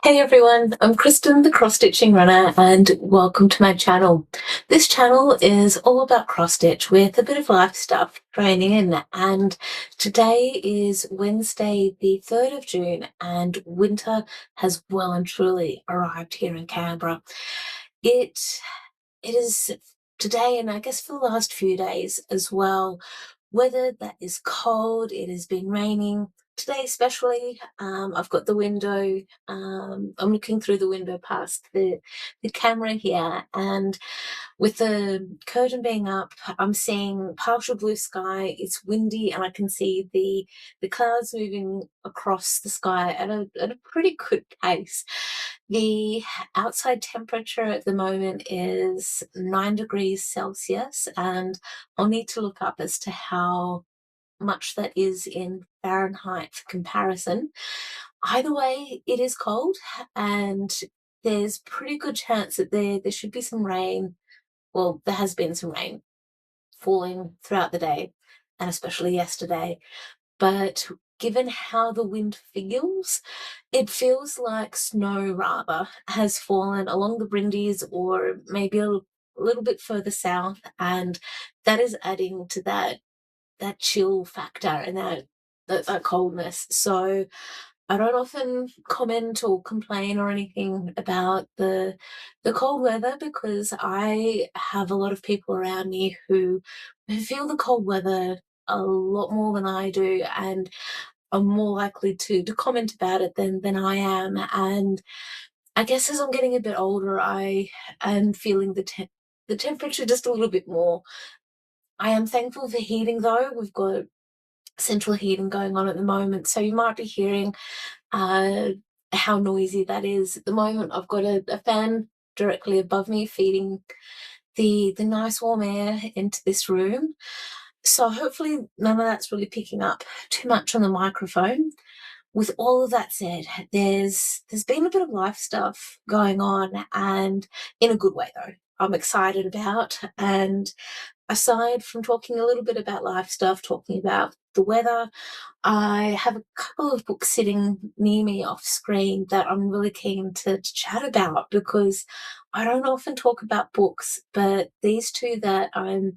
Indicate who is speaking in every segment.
Speaker 1: Hey everyone, I'm Kristen, the cross stitching runner, and welcome to my channel. This channel is all about cross stitch with a bit of life stuff thrown in, and today is Wednesday the 3rd of June and winter has well and truly arrived here in Canberra. It is today, and I guess for the last few days as well, weather that is cold. It has been raining today especially. I've got the window, I'm looking through the window past the camera here, and with the curtain being up, I'm seeing partial blue sky. It's windy and I can see the clouds moving across the sky at a pretty good pace. The outside temperature at the moment is 9 degrees Celsius, and I'll need to look up as to how much that is in Fahrenheit for comparison. Either way, it is cold, and there's pretty good chance that there should be some rain. Well, there has been some rain falling throughout the day, and especially yesterday. But given how the wind feels, it feels like snow rather has fallen along the Brindies or maybe a little bit further south, and that is adding to that chill factor and that coldness. So I don't often comment or complain or anything about the cold weather because I have a lot of people around me who feel the cold weather a lot more than I do, and are more likely to comment about it than I am. And I guess as I'm getting a bit older, I am feeling the temperature just a little bit more. I am thankful for heating though. We've got central heating going on at the moment, so you might be hearing uh, how noisy that is. At the moment, I've got a fan directly above me feeding the nice warm air into this room. So hopefully none of that's really picking up too much on the microphone. With all of that said, there's been a bit of life stuff going on, and in a good way though. I'm excited about, and aside from talking a little bit about life stuff, talking about the weather, I have a couple of books sitting near me off screen that I'm really keen to chat about because I don't often talk about books, but these two that I'm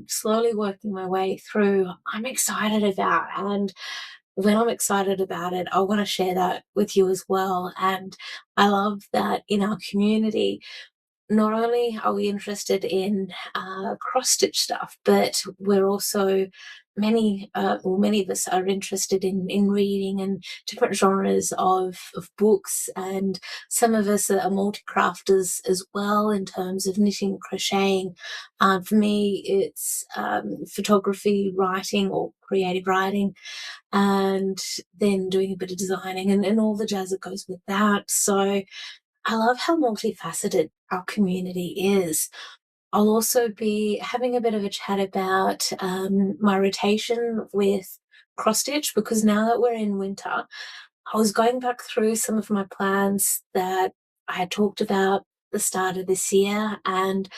Speaker 1: slowly working my way through, I'm excited about. And when I'm excited about it, I want to share that with you as well. And I love that in our community, not only are we interested in cross-stitch stuff, but we're also many of us are interested in reading and different genres of books, and some of us are multi-crafters as well in terms of knitting, crocheting. For me, it's photography, writing, or creative writing, and then doing a bit of designing and all the jazz that goes with that. So I love how multifaceted our community is. I'll also be having a bit of a chat about my rotation with cross stitch, because now that we're in winter, I was going back through some of my plans that I had talked about the start of this year, and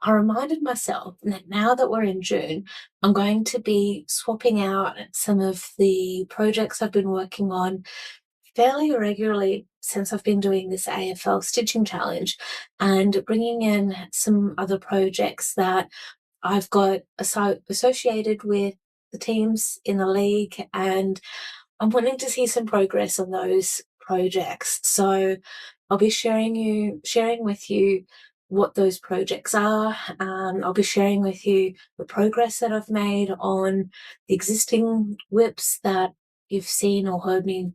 Speaker 1: I reminded myself that now that we're in June, I'm going to be swapping out some of the projects I've been working on fairly regularly since I've been doing this AFL stitching challenge, and bringing in some other projects that I've got associated with the teams in the league, and I'm wanting to see some progress on those projects. So I'll be sharing with you what those projects are. I'll be sharing with you the progress that I've made on the existing WIPs that you've seen or heard me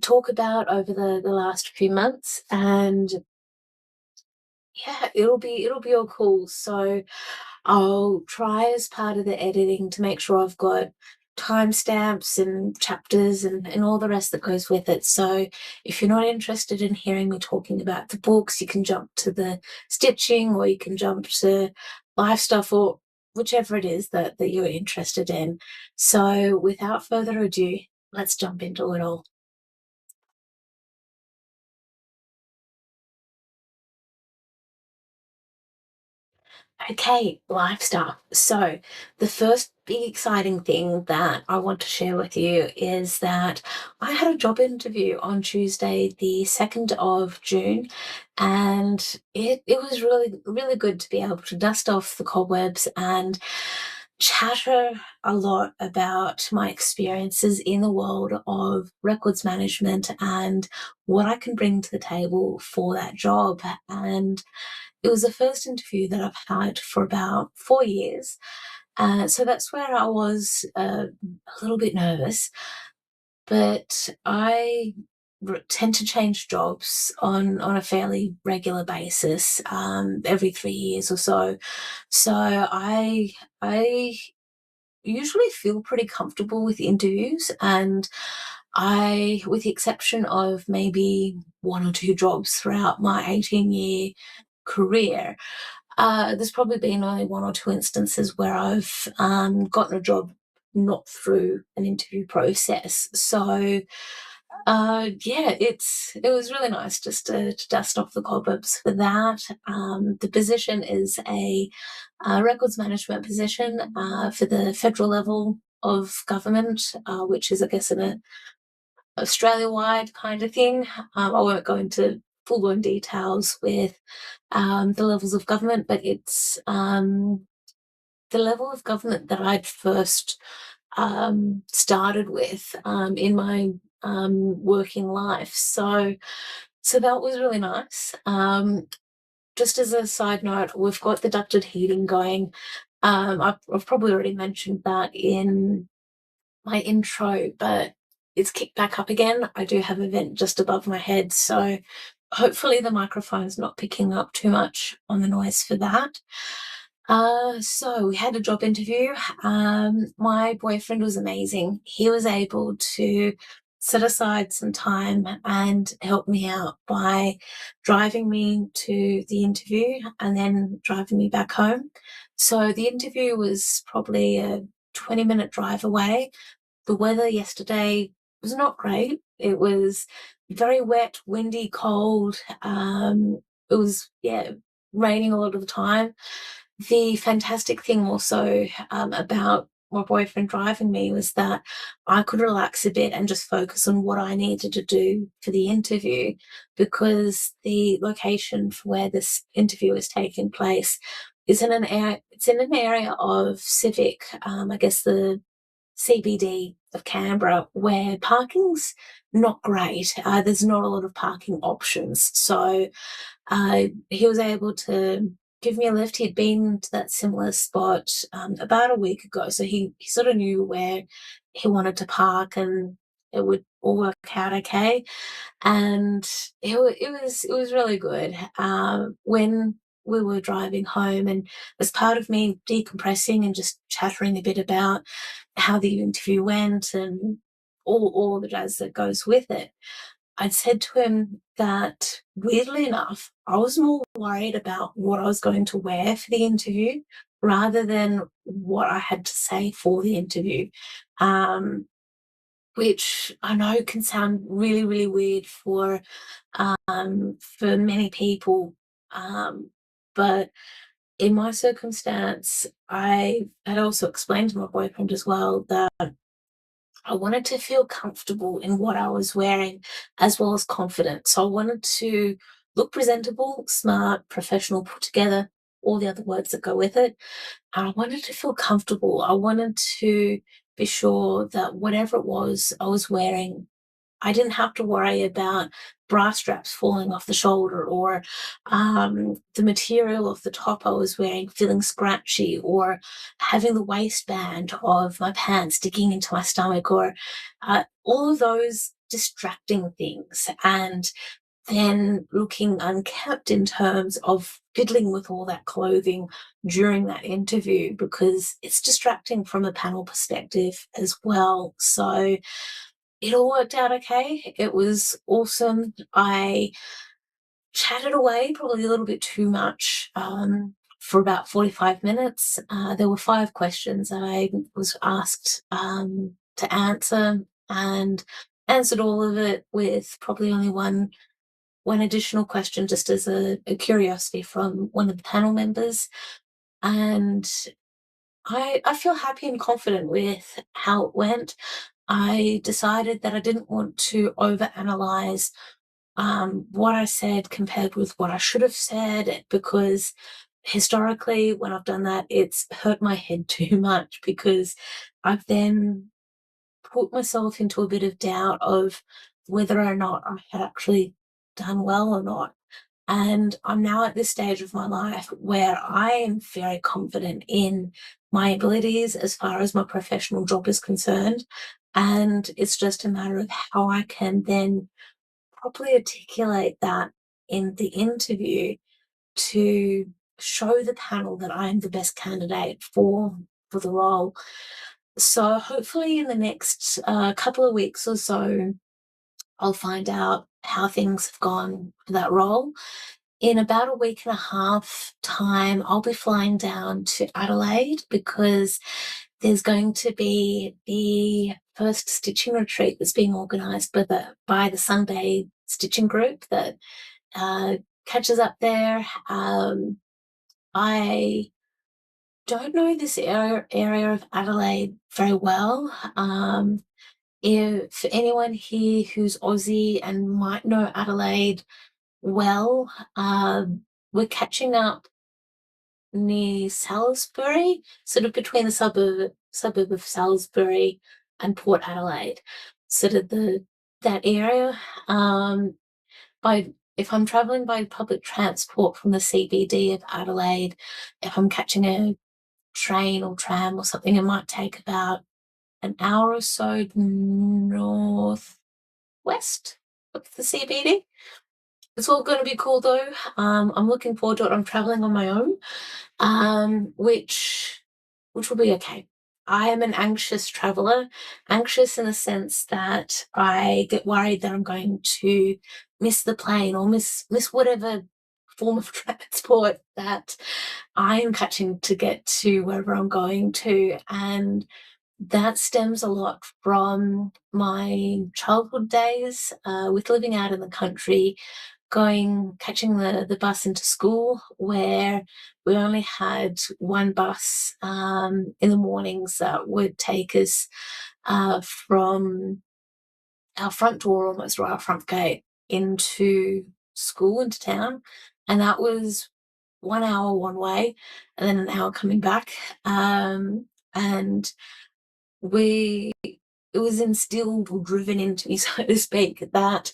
Speaker 1: talk about over the last few months. And yeah, it'll be all cool. So I'll try as part of the editing to make sure I've got timestamps and chapters and all the rest that goes with it. So if you're not interested in hearing me talking about the books, you can jump to the stitching, or you can jump to life stuff, or whichever it is that you're interested in. So without further ado, let's jump into it all. Okay, life stuff. So, the first big exciting thing that I want to share with you is that I had a job interview on Tuesday, the 2nd of June, and it was really, really good to be able to dust off the cobwebs and chatter a lot about my experiences in the world of records management and what I can bring to the table for that job. And it was the first interview that I've had for about 4 years. So that's where I was a little bit nervous, but I tend to change jobs on a fairly regular basis, every 3 years or so. So I usually feel pretty comfortable with interviews, and with the exception of maybe one or two jobs throughout my 18-year career, there's probably been only one or two instances where I've gotten a job not through an interview process. So yeah, it was really nice just to dust off the cobwebs for that. The position is a records management position for the federal level of government, which is, I guess, an Australia-wide kind of thing. I won't go into full-blown details with the levels of government, but it's the level of government that I'd first started with in my working life. So that was really nice. Just as a side note, we've got the ducted heating going. I've probably already mentioned that in my intro, but it's kicked back up again. I do have a vent just above my head, so hopefully the microphone's not picking up too much on the noise for that. So we had a job interview. My boyfriend was amazing. He was able to set aside some time and help me out by driving me to the interview and then driving me back home. So the interview was probably a 20-minute drive away. The weather yesterday was not great. It was very wet, windy, cold. It was, yeah, raining a lot of the time. The fantastic thing also about my boyfriend driving me was that I could relax a bit and just focus on what I needed to do for the interview, because the location for where this interview is taking place is in an area. It's in an area of civic, I guess the CBD of Canberra, where parking's not great. There's not a lot of parking options. So he was able to give me a lift. He'd been to that similar spot about a week ago. So he sort of knew where he wanted to park and it would all work out okay. And it was really good. When we were driving home, and as part of me decompressing and just chattering a bit about how the interview went and all the jazz that goes with it, I'd said to him that, weirdly enough, I was more worried about what I was going to wear for the interview rather than what I had to say for the interview. Which I know can sound really, really weird for many people. But in my circumstance, I had also explained to my boyfriend as well that I wanted to feel comfortable in what I was wearing as well as confident. So I wanted to look presentable, smart, professional, put together, all the other words that go with it. And I wanted to feel comfortable. I wanted to be sure that whatever it was I was wearing, I didn't have to worry about bra straps falling off the shoulder, or the material of the top I was wearing feeling scratchy, or having the waistband of my pants digging into my stomach, or all of those distracting things. And then looking unkept in terms of fiddling with all that clothing during that interview, because it's distracting from a panel perspective as well. So it all worked out okay. It was awesome. I chatted away probably a little bit too much for about 45 minutes. There were 5 questions that I was asked to answer, and answered all of it with probably only one additional question, just as a curiosity from one of the panel members. and I feel happy and confident with how it went. I decided that I didn't want to overanalyze what I said compared with what I should have said, because historically, when I've done that, it's hurt my head too much, because I've then put myself into a bit of doubt of whether or not I had actually done well or not. And I'm now at this stage of my life where I am very confident in my abilities as far as my professional job is concerned. And it's just a matter of how I can then properly articulate that in the interview to show the panel that I am the best candidate for the role. So hopefully in the next couple of weeks or so, I'll find out how things have gone for that role. In about a week and a half time, I'll be flying down to Adelaide, because there's going to be the first stitching retreat that's being organised by the Sunday stitching group that catches up there. I don't know this area of Adelaide very well. If anyone here who's Aussie and might know Adelaide well, we're catching up near Salisbury, sort of between the suburb of Salisbury and Port Adelaide, sort of that area. By If I'm travelling by public transport from the CBD of Adelaide, if I'm catching a train or tram or something, it might take about an hour or so northwest of the CBD. It's all going to be cool though. I'm looking forward to it. I'm traveling on my own, which will be okay. I am an anxious traveler, anxious in the sense that I get worried that I'm going to miss the plane or miss whatever form of transport that I am catching to get to wherever I'm going to. And that stems a lot from my childhood days with living out in the country, catching the bus into school, where we only had one bus in the mornings that would take us from our front door, almost, or our front gate, into school, into town. And that was 1 hour one way and then an hour coming back. And we it was instilled or driven into me, so to speak, that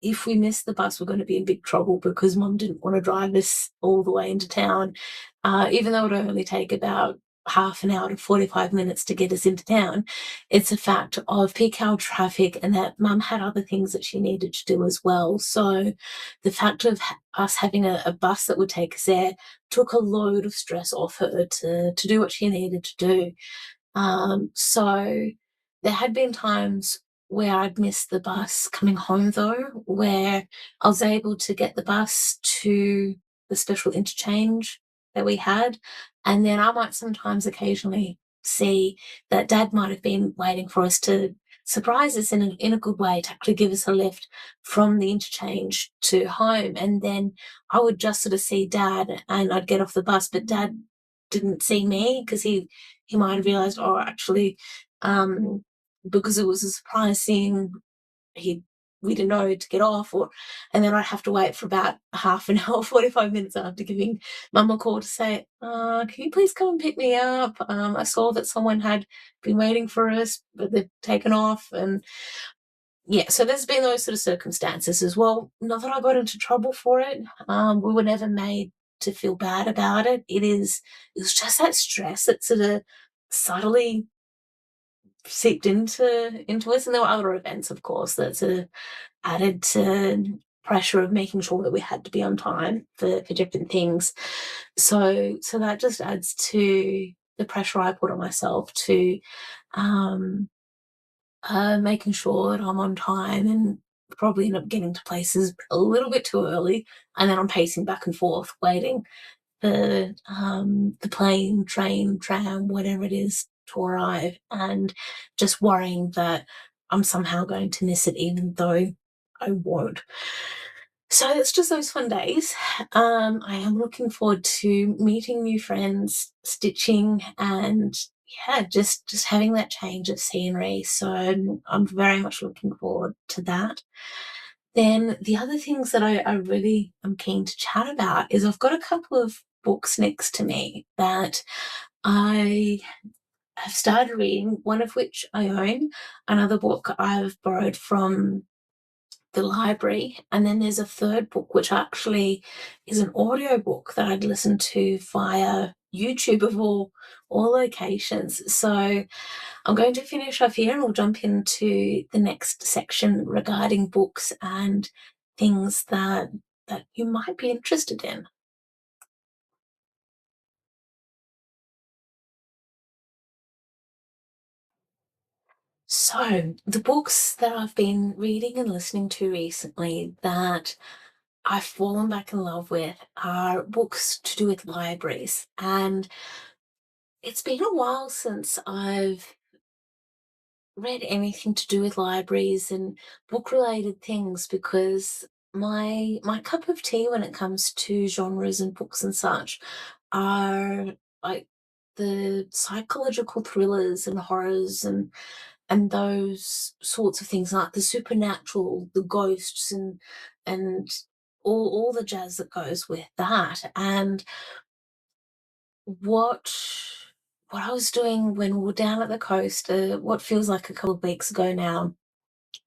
Speaker 1: if we missed the bus, we're going to be in big trouble, because Mum didn't want to drive us all the way into town, even though it would only take about half an hour to 45 minutes to get us into town. It's a fact of peak hour traffic, and that Mum had other things that she needed to do as well. So the fact of us having a bus that would take us there took a load of stress off her to do what she needed to do. So there had been times where I'd missed the bus coming home, though, where I was able to get the bus to the special interchange that we had. And then I might sometimes occasionally see that Dad might have been waiting for us to surprise us in a good way, to actually give us a lift from the interchange to home. And then I would just sort of see Dad and I'd get off the bus, but Dad didn't see me, because he might have realised, oh, actually, because it was a surprise seeing we didn't know to get off, and then I'd have to wait for about half an hour, 45 minutes after giving Mum a call to say, can you please come and pick me up? I saw that someone had been waiting for us, but they've taken off. And yeah, so there's been those sort of circumstances as well. Not that I got into trouble for it. We were never made to feel bad about it. It was just that stress that sort of subtly seeped into us. And there were other events, of course, that sort of added to pressure of making sure that we had to be on time for different things. So that just adds to the pressure I put on myself to making sure that I'm on time, and probably end up getting to places a little bit too early, and then I'm pacing back and forth waiting for the plane, train, tram, whatever it is, to arrive, and just worrying that I'm somehow going to miss it, even though I won't. So it's just those fun days. I am looking forward to meeting new friends, stitching, and yeah, just having that change of scenery. So I'm very much looking forward to that. Then the other things that I really am keen to chat about is I've got a couple of books next to me that I have started reading, one of which I own, another book I've borrowed from the library, and then there's a third book which actually is an audio book that I'd listened to via YouTube of all locations. So I'm going to finish off here and we'll jump into the next section regarding books and things that you might be interested in. So the books that I've been reading and listening to recently that I've fallen back in love with are books to do with libraries. And it's been a while since I've read anything to do with libraries and book related things because my cup of tea when it comes to genres and books and such are like the psychological thrillers and horrors and those sorts of things like the supernatural, the ghosts and all the jazz that goes with that. And what what I was doing when we were down at the coast, what feels like a couple of weeks ago now,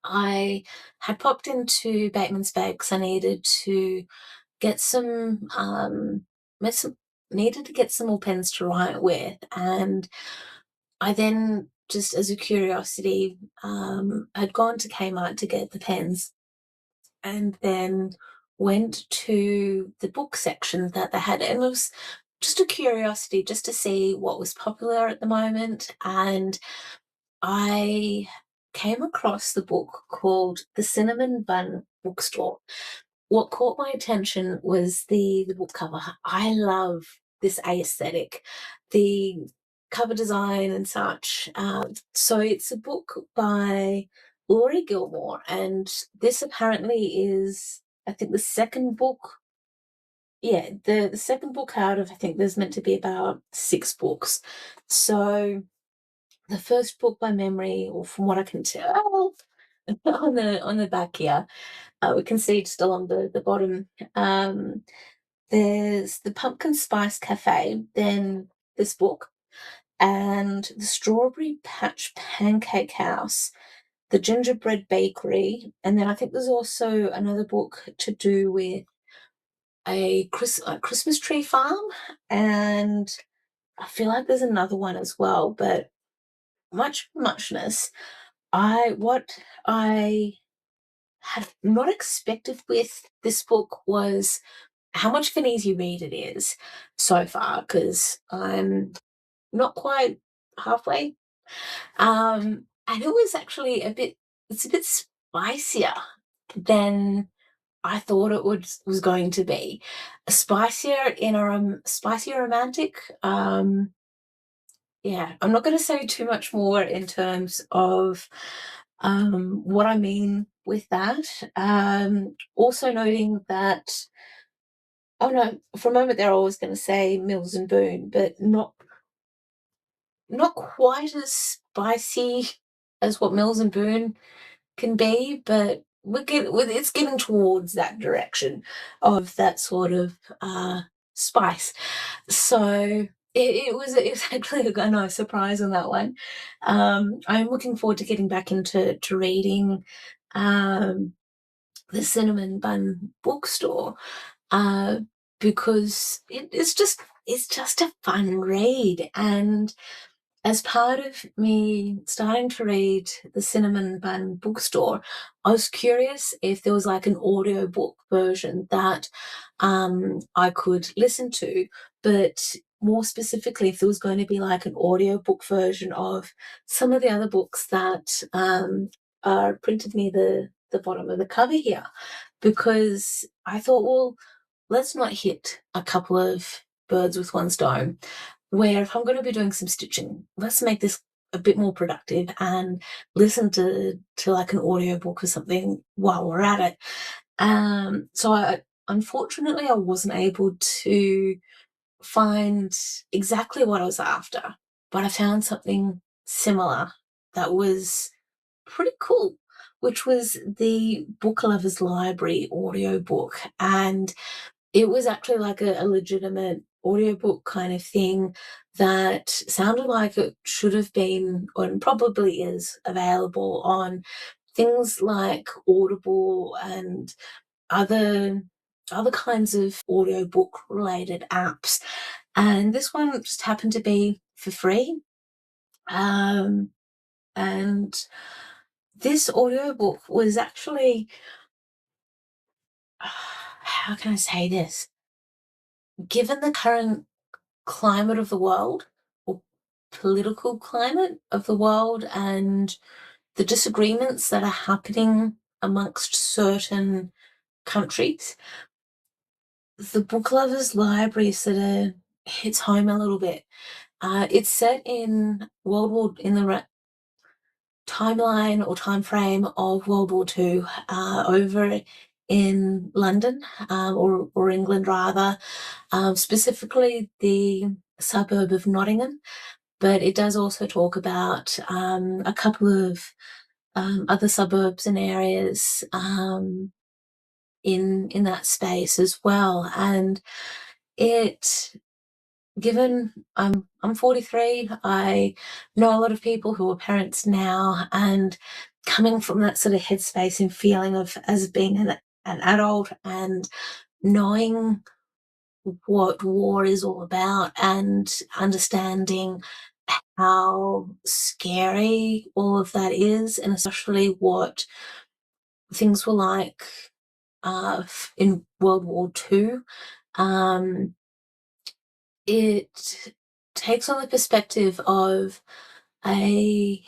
Speaker 1: I had popped into Bateman's Bay because I needed to get met some needed to get some more pens to write with, and I then just as a curiosity had gone to Kmart to get the pens and then went to the book section that they had, and it was just a curiosity just to see what was popular at the moment. And I came across the book called The Cinnamon Bun Bookstore. What caught my attention was the book cover. I love this aesthetic, the cover design and such. So it's a book by Laurie Gilmore, and this apparently is, I think, the second book. Yeah, the second book out of, I think there's meant to be about 6 books. So the first book by memory, or from what I can tell, on the back here, we can see it's still on the bottom. Um, there's the Pumpkin Spice Cafe, then this book, and the Strawberry Patch Pancake House, the Gingerbread Bakery, and then I think there's also another book to do with a Christmas tree farm, and I feel like there's another one as well, but muchness. What I had not expected with this book was how much of an easy read it is so far, because I'm not quite halfway. And it was actually it's a bit spicier than I thought it was going to be. Spicier in a spicy romantic. Yeah, I'm not going to say too much more in terms of what I mean with that. Also noting that, oh no, for a moment there I was going to say Mills and Boone, but not quite as spicy as what Mills and Boone can be, but it's getting towards that direction of that sort of spice. So it was actually a no surprise on that one. I'm looking forward to getting back into reading um, the Cinnamon Bun Bookstore uh, because it's just a fun read. And as part of me starting to read the Cinnamon Bun Bookstore, I was curious if there was like an audiobook version that I could listen to, but more specifically, if there was going to be like an audiobook version of some of the other books that are printed near the bottom of the cover here, because I thought, well, let's not hit a couple of birds with one stone, where if I'm going to be doing some stitching, let's make this a bit more productive and listen to like an audiobook or something while we're at it. So unfortunately, I wasn't able to find exactly what I was after, but I found something similar that was pretty cool, which was the Book Lovers Library audiobook. And it was actually like a legitimate audiobook kind of thing that sounded like it should have been, and probably is, available on things like Audible and other kinds of audiobook related apps. And this one just happened to be for free. And this audiobook was actually, how can I say this? Given the current climate of the world, or political climate of the world, and the disagreements that are happening amongst certain countries, the Book Lovers Library sort of hits home a little bit. It's set in in the timeline or time frame of World War II, over in London, or England rather, specifically the suburb of Nottingham. But it does also talk about a couple of other suburbs and areas in that space as well. And it, given I'm 43, I know a lot of people who are parents now, and coming from that sort of headspace and feeling of as being an adult and knowing what war is all about and understanding how scary all of that is, and especially what things were like in World War II. Um, it takes on the perspective of a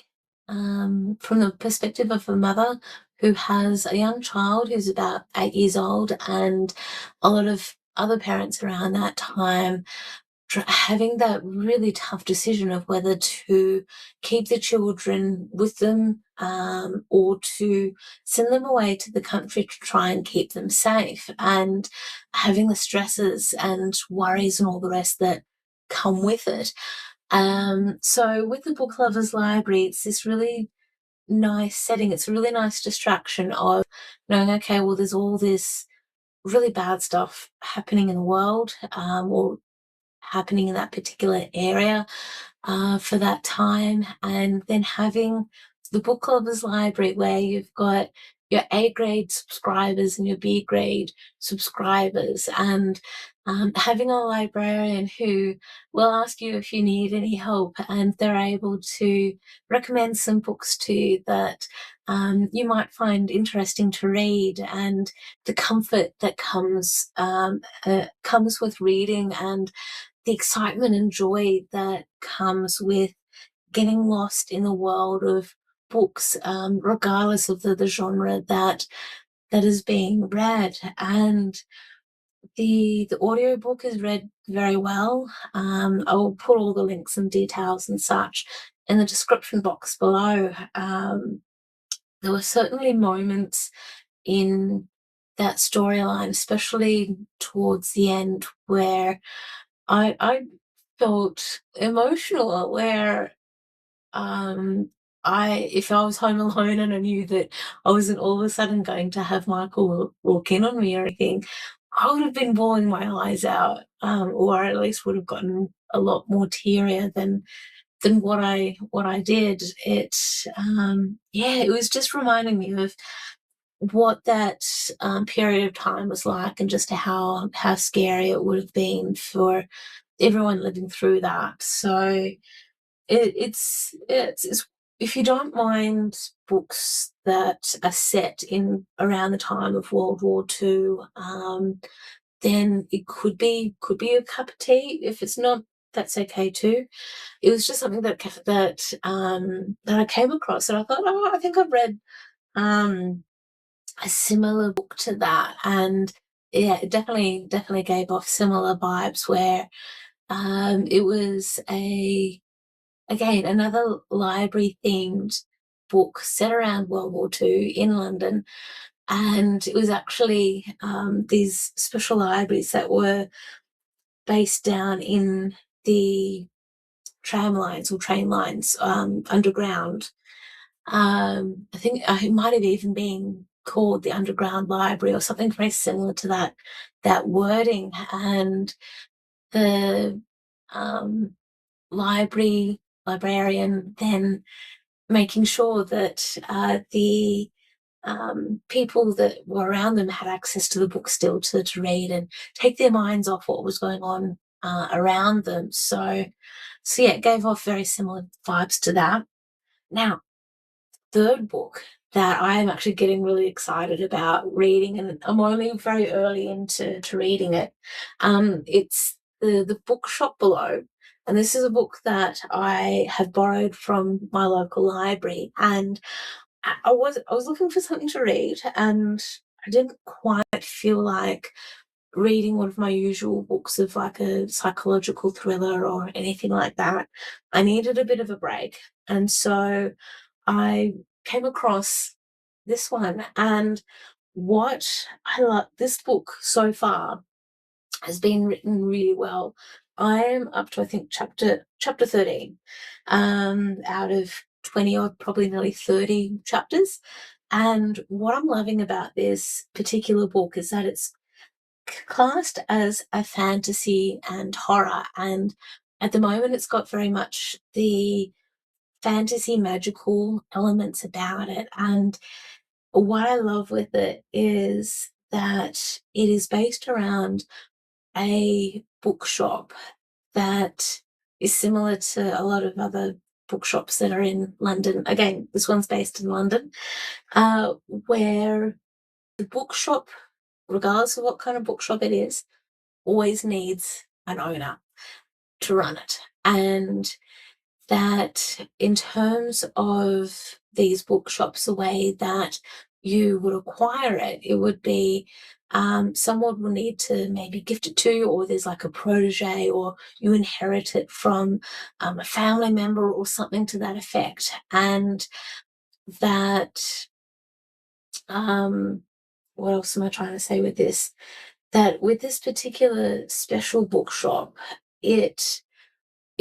Speaker 1: from the perspective of a mother who has a young child who's about 8 years old, and a lot of other parents around that time having that really tough decision of whether to keep the children with them, or to send them away to the country to try and keep them safe, and having the stresses and worries and all the rest that come with it. So with the Book Lovers Library, it's this really nice setting. It's a really nice distraction of knowing, okay, well, there's all this really bad stuff happening in the world, or happening in that particular area for that time, and then having the Book Lovers Library where you've got your A grade subscribers and your B grade subscribers, and having a librarian who will ask you if you need any help, and they're able to recommend some books to you that you might find interesting to read, and the comfort that comes with reading, and the excitement and joy that comes with getting lost in the world of books, regardless of the genre that is being read. And the audiobook is read very well. I will put all the links and details and such in the description box below. There were certainly moments in that storyline, especially towards the end, where I felt emotional, where if I was home alone and I knew that I wasn't all of a sudden going to have Michael walk in on me or anything, I would have been bawling my eyes out, or at least would have gotten a lot more tearier than what I did. Yeah, it was just reminding me of what that period of time was like, and just how scary it would have been for everyone living through that. So it's if you don't mind books that are set in around the time of World War II, then it could be a cup of tea. If it's not, that's okay too. It was just something that I came across, and I thought, oh, I think I've read a similar book to that, and yeah, it definitely gave off similar vibes, where it was again another library themed book set around World War II in London, And it was actually these special libraries that were based down in the tram lines or train lines underground. I think it might have even been called the Underground Library or something very similar to that wording. And the librarian then making sure that the people that were around them had access to the book still to read and take their minds off what was going on around them. So yeah, it gave off very similar vibes to that. Now, third book that I am actually getting really excited about reading, and I'm only very early into reading it. It's the Bookshop Below, and this is a book that I have borrowed from my local library, and I was looking for something to read, and I didn't quite feel like reading one of my usual books of like a psychological thriller or anything like that. I needed a bit of a break, and so I came across this one, and what I love, this book so far has been written really well. I am up to, I think, chapter 13 out of 20 or probably nearly 30 chapters. And what I'm loving about this particular book is that it's classed as a fantasy and horror, and at the moment it's got very much the fantasy magical elements about it. And what I love with it is that it is based around a bookshop that is similar to a lot of other bookshops that are in London. Again, this one's based in London, where the bookshop, regardless of what kind of bookshop it is, always needs an owner to run it. And that in terms of these bookshops, the way that you would acquire it, it would be someone will need to maybe gift it to you, or there's like a protege, or you inherit it from a family member or something to that effect. And that, what else am I trying to say with this? That with this particular special bookshop, it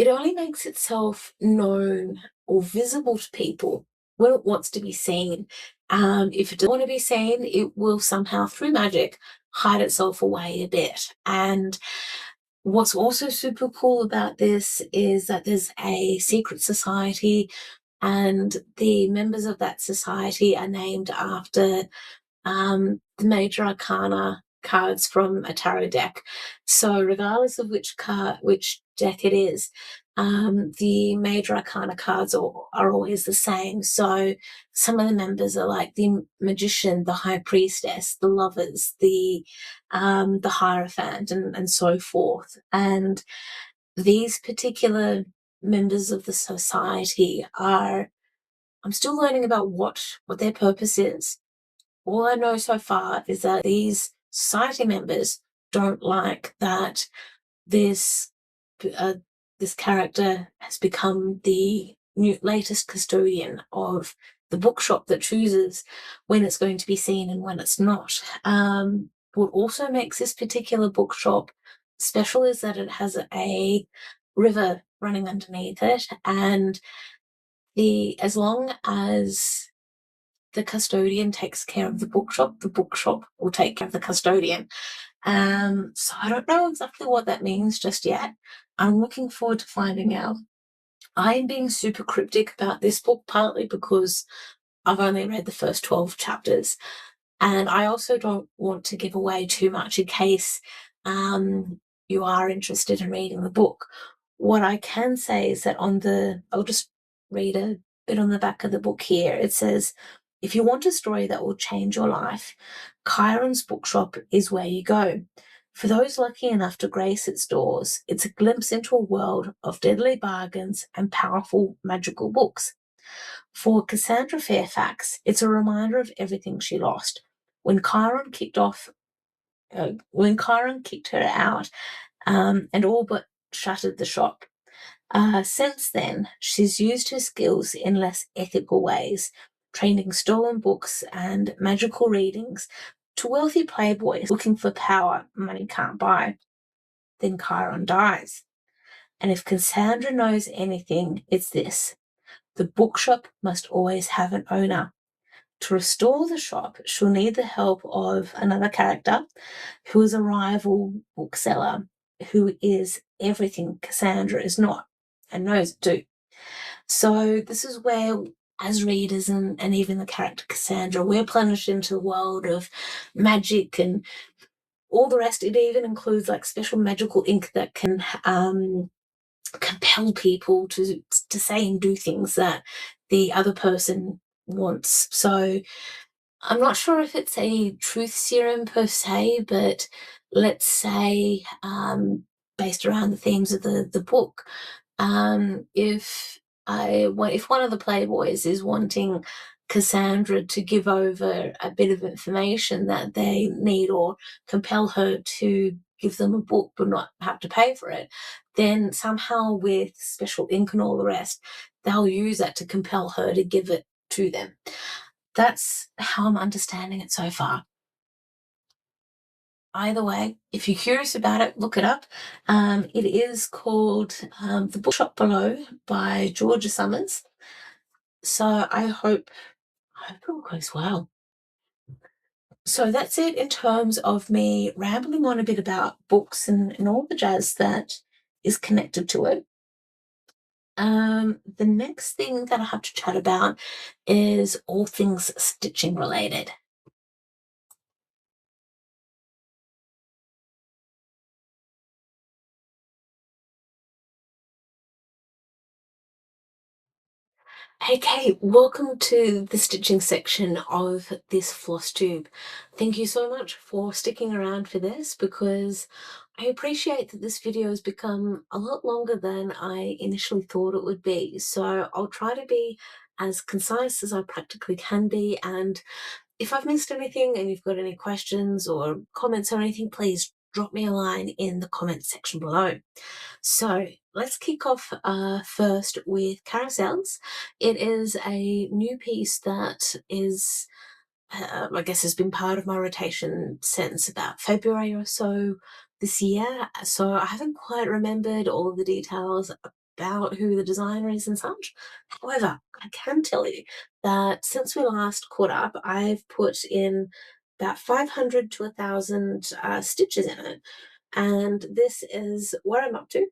Speaker 1: only makes itself known or visible to people when it wants to be seen. If it doesn't want to be seen, it will somehow, through magic, hide itself away a bit. And what's also super cool about this is that there's a secret society, and the members of that society are named after the major arcana cards from a tarot deck. So regardless of which deck it is, the major arcana cards are always the same. So some of the members are like the magician, the high priestess, the lovers, the hierophant, and so forth. And these particular members of the society are, I'm still learning about what their purpose is. All I know so far is that these society members don't like that this this character has become the latest custodian of the bookshop that chooses when it's going to be seen and when it's not. What also makes this particular bookshop special is that it has a river running underneath it, and as long as the custodian takes care of the bookshop will take care of the custodian. So I don't know exactly what that means just yet. I'm looking forward to finding out. I'm being super cryptic about this book, partly because I've only read the first 12 chapters, and I also don't want to give away too much in case you are interested in reading the book. What I can say is that I'll just read a bit on the back of the book here. It says, if you want a story that will change your life, Chiron's Bookshop is where you go. For those lucky enough to grace its doors, it's a glimpse into a world of deadly bargains and powerful magical books. For Cassandra Fairfax, it's a reminder of everything she lost when Chiron kicked her out, and all but shuttered the shop. Since then, she's used her skills in less ethical ways, trading stolen books and magical readings to wealthy playboys looking for power money can't buy. Then Chiron dies. And if Cassandra knows anything, it's this: the bookshop must always have an owner. To restore the shop, she'll need the help of another character who is a rival bookseller who is everything Cassandra is not and knows it too. So this is where, as readers and even the character Cassandra, we're plunged into the world of magic and all the rest. It even includes like special magical ink that can compel people to say and do things that the other person wants. So I'm not sure if it's a truth serum per se, but let's say based around the themes of the book, if one of the playboys is wanting Cassandra to give over a bit of information that they need, or compel her to give them a book but not have to pay for it, then somehow with special ink and all the rest, they'll use that to compel her to give it to them. That's how I'm understanding it so far. Either way, if you're curious about it, look it up. It is called The Bookshop Below by Georgia Summers. So I hope it all goes well. So that's it in terms of me rambling on a bit about books and all the jazz that is connected to it. The next thing that I have to chat about is all things stitching related. Okay, welcome to the stitching section of this Flosstube. Thank you so much for sticking around for this, because I appreciate that this video has become a lot longer than I initially thought it would be. So I'll try to be as concise as I practically can be, and if I've missed anything and you've got any questions or comments or anything, please drop me a line in the comments section below. So let's kick off first with Carousels. It is a new piece that is, I guess, has been part of my rotation since about February or so this year. So I haven't quite remembered all of the details about who the designer is and such. However, I can tell you that since we last caught up, I've put in about 500 to 1,000 stitches in it. And this is what I'm up to.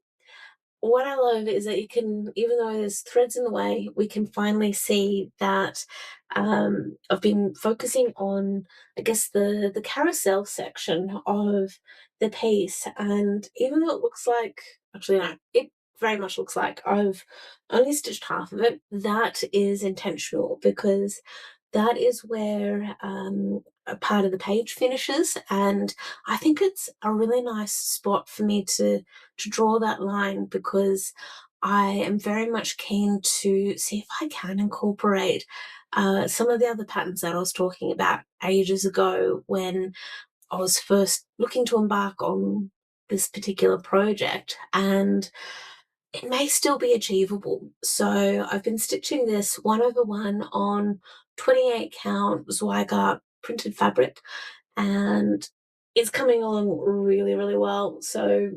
Speaker 1: What I love is that you can, even though there's threads in the way, we can finally see that I've been focusing on, I guess, the carousel section of the piece. And even though it looks like, actually no, it very much looks like I've only stitched half of it, that is intentional, because that is where a part of the page finishes, and I think it's a really nice spot for me to draw that line, because I am very much keen to see if I can incorporate some of the other patterns that I was talking about ages ago when I was first looking to embark on this particular project, and it may still be achievable. So I've been stitching this 1/1 on 28 count Zweigart printed fabric, and it's coming along really, really well. So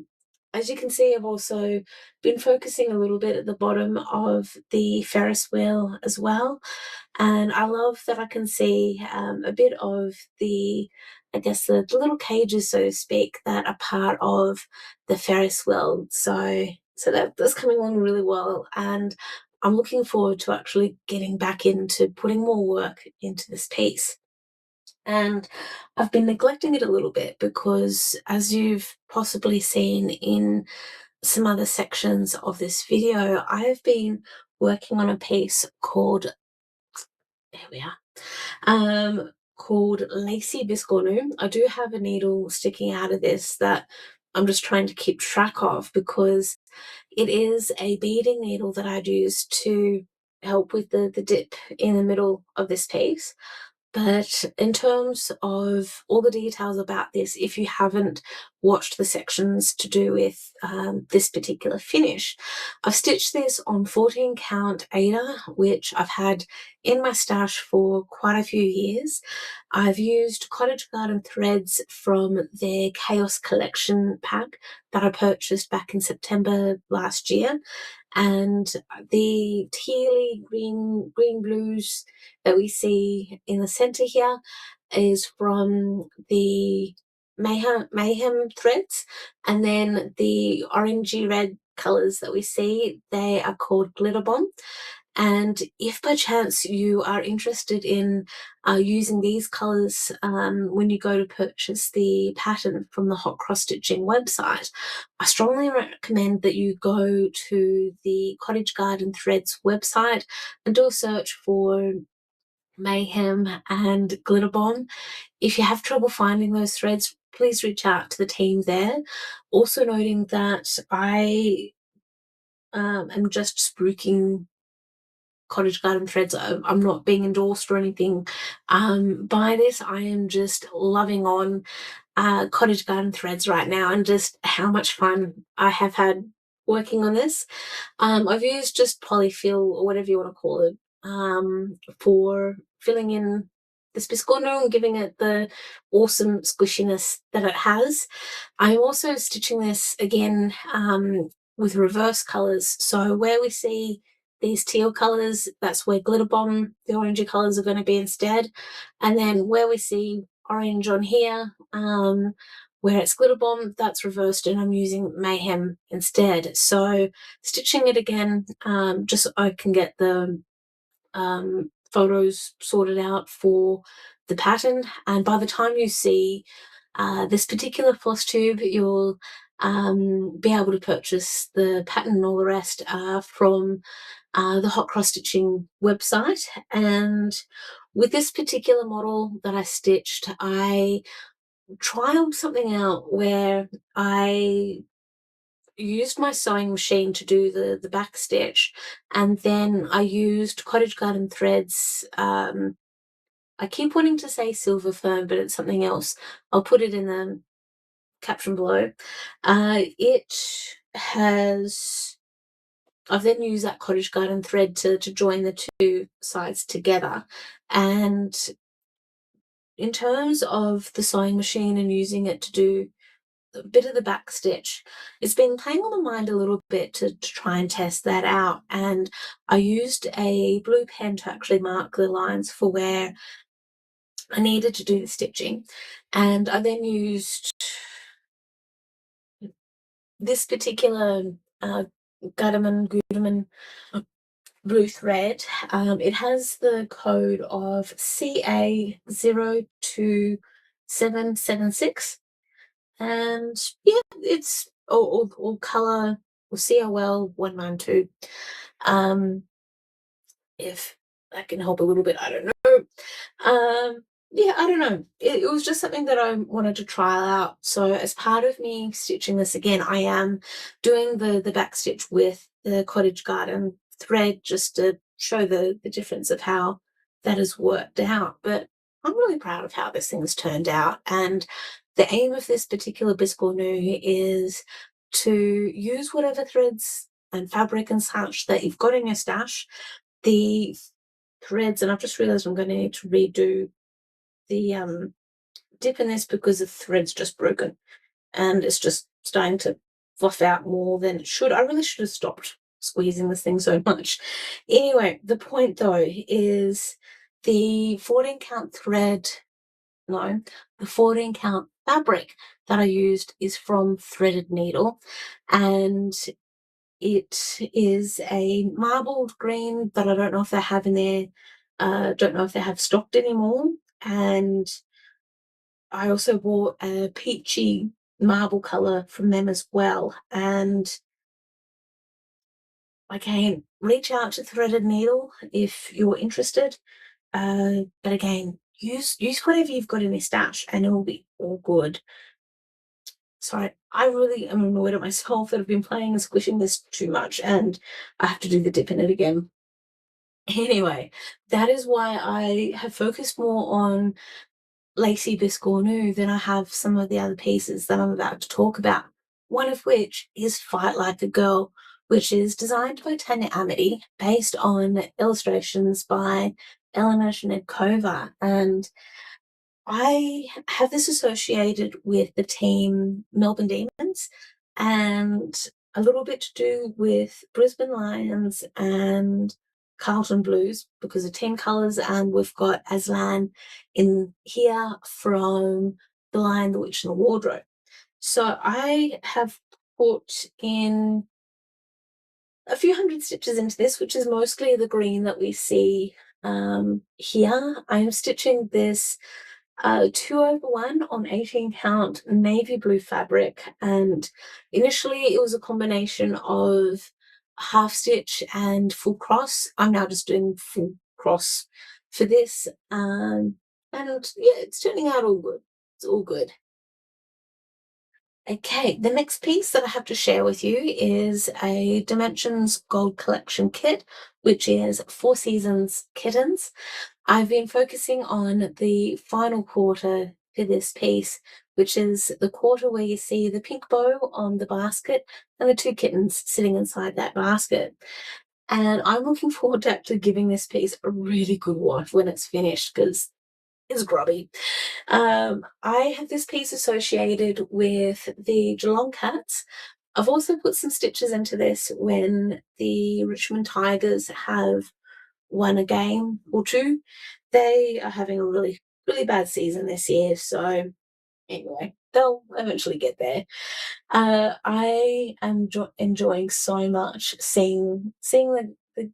Speaker 1: as you can see, I've also been focusing a little bit at the bottom of the Ferris wheel as well. And I love that I can see a bit of the, I guess, the little cages, so to speak, that are part of the Ferris wheel. So that's coming along really well. And I'm looking forward to actually getting back into putting more work into this piece. And I've been neglecting it a little bit because, as you've possibly seen in some other sections of this video, I have been working on a piece called, there we are, called Lacey Biscornu. I do have a needle sticking out of this that I'm just trying to keep track of, because it is a beading needle that I'd use to help with the dip in the middle of this piece. But in terms of all the details about this, if you haven't watched the sections to do with this particular finish, I've stitched this on 14 count Aida, which I've had in my stash for quite a few years. I've used Cottage Garden Threads from their Chaos Collection pack that I purchased back in September last year, and the tealy green blues that we see in the center here is from the mayhem threads, and then the orangey red colors that we see, they are called glitter bomb. And if by chance you are interested in using these colors when you go to purchase the pattern from the Hot Cross Stitching website, I strongly recommend that you go to the Cottage Garden Threads website and do a search for mayhem and glitter bomb. If you have trouble finding those threads, please reach out to the team there. Also noting that I am just spruiking Cottage Garden Threads. I'm not being endorsed or anything by this. I am just loving on Cottage Garden Threads right now, and just how much fun I have had working on this. I've used just polyfill, or whatever you want to call it, for filling in this Biscornu and giving it the awesome squishiness that it has. I'm also stitching this again with reverse colours. So where we see these teal colours, that's where glitter bomb, the orangey colours are going to be instead. And then where we see orange on here, where it's glitter bomb, that's reversed and I'm using mayhem instead. So stitching it again, just so I can get the photos sorted out for the pattern. And by the time you see this particular floss tube, you'll be able to purchase the pattern and all the rest from the Hot Cross Stitching website. And with this particular model that I stitched, I trialed something out where I used my sewing machine to do the back stitch, and then I used Cottage Garden Threads. I keep wanting to say silver fern, but it's something else. I'll put it in the caption below. It has, I've then used that Cottage Garden thread to join the two sides together. And in terms of the sewing machine and using it to do a bit of the back stitch, it's been playing on my mind a little bit to try and test that out. And I used a blue pen to actually mark the lines for where I needed to do the stitching. And I then used this particular Gutermann blue thread. It has the code of CA02776. And yeah, it's all color, or COL 192. If that can help a little bit, I don't know. Yeah, I don't know. It was just something that I wanted to trial out. So as part of me stitching this again, I am doing the back stitch with the Cottage Garden thread, just to show the difference of how that has worked out. But I'm really proud of how this thing's turned out. And the aim of this particular Biscornu is to use whatever threads and fabric and such that you've got in your stash. The threads, and I've just realized I'm going to need to redo the dip in this because the thread's just broken and it's just starting to fluff out more than it should. I really should have stopped squeezing this thing so much. Anyway, the point though is the 14 count thread, no, the 14 count fabric that I used is from Threaded Needle, and it is a marbled green, but I don't know if they have in there, don't know if they have stocked anymore. And I also bought a peachy marble color from them as well. And again, reach out to Threaded Needle if you're interested. But again, use whatever you've got in your stash and it will be all good. Sorry, I really am annoyed at myself that I've been playing and squishing this too much, and I have to do the dip in it again. Anyway, that is why I have focused more on Lacey Biscornu than I have some of the other pieces that I'm about to talk about. One of which is Fight Like a Girl, which is designed by Tanya Amity, based on illustrations by Elena Zhnenkova. And I have this associated with the team Melbourne Demons and a little bit to do with Brisbane Lions and Carlton Blues because of team colours, and we've got Aslan in here from The Lion, the Witch and the Wardrobe. So I have put in a few hundred stitches into this, which is mostly the green that we see here. I'm stitching this 2/1 on 18 count navy blue fabric, and initially it was a combination of half stitch and full cross. I'm now just doing full cross for this, and yeah, it's turning out all good. It's all good. Okay, the next piece that I have to share with you is a Dimensions Gold Collection kit, which is 4 Seasons Kittens. I've been focusing on the final quarter for this piece, which is the quarter where you see the pink bow on the basket and the 2 kittens sitting inside that basket. And I'm looking forward to actually giving this piece a really good wash when it's finished because it's grubby. I have this piece associated with the Geelong Cats. I've also put some stitches into this when the Richmond Tigers have won a game or two. They are having a really, really bad season this year. So anyway, they'll eventually get there. I am enjoying so much seeing the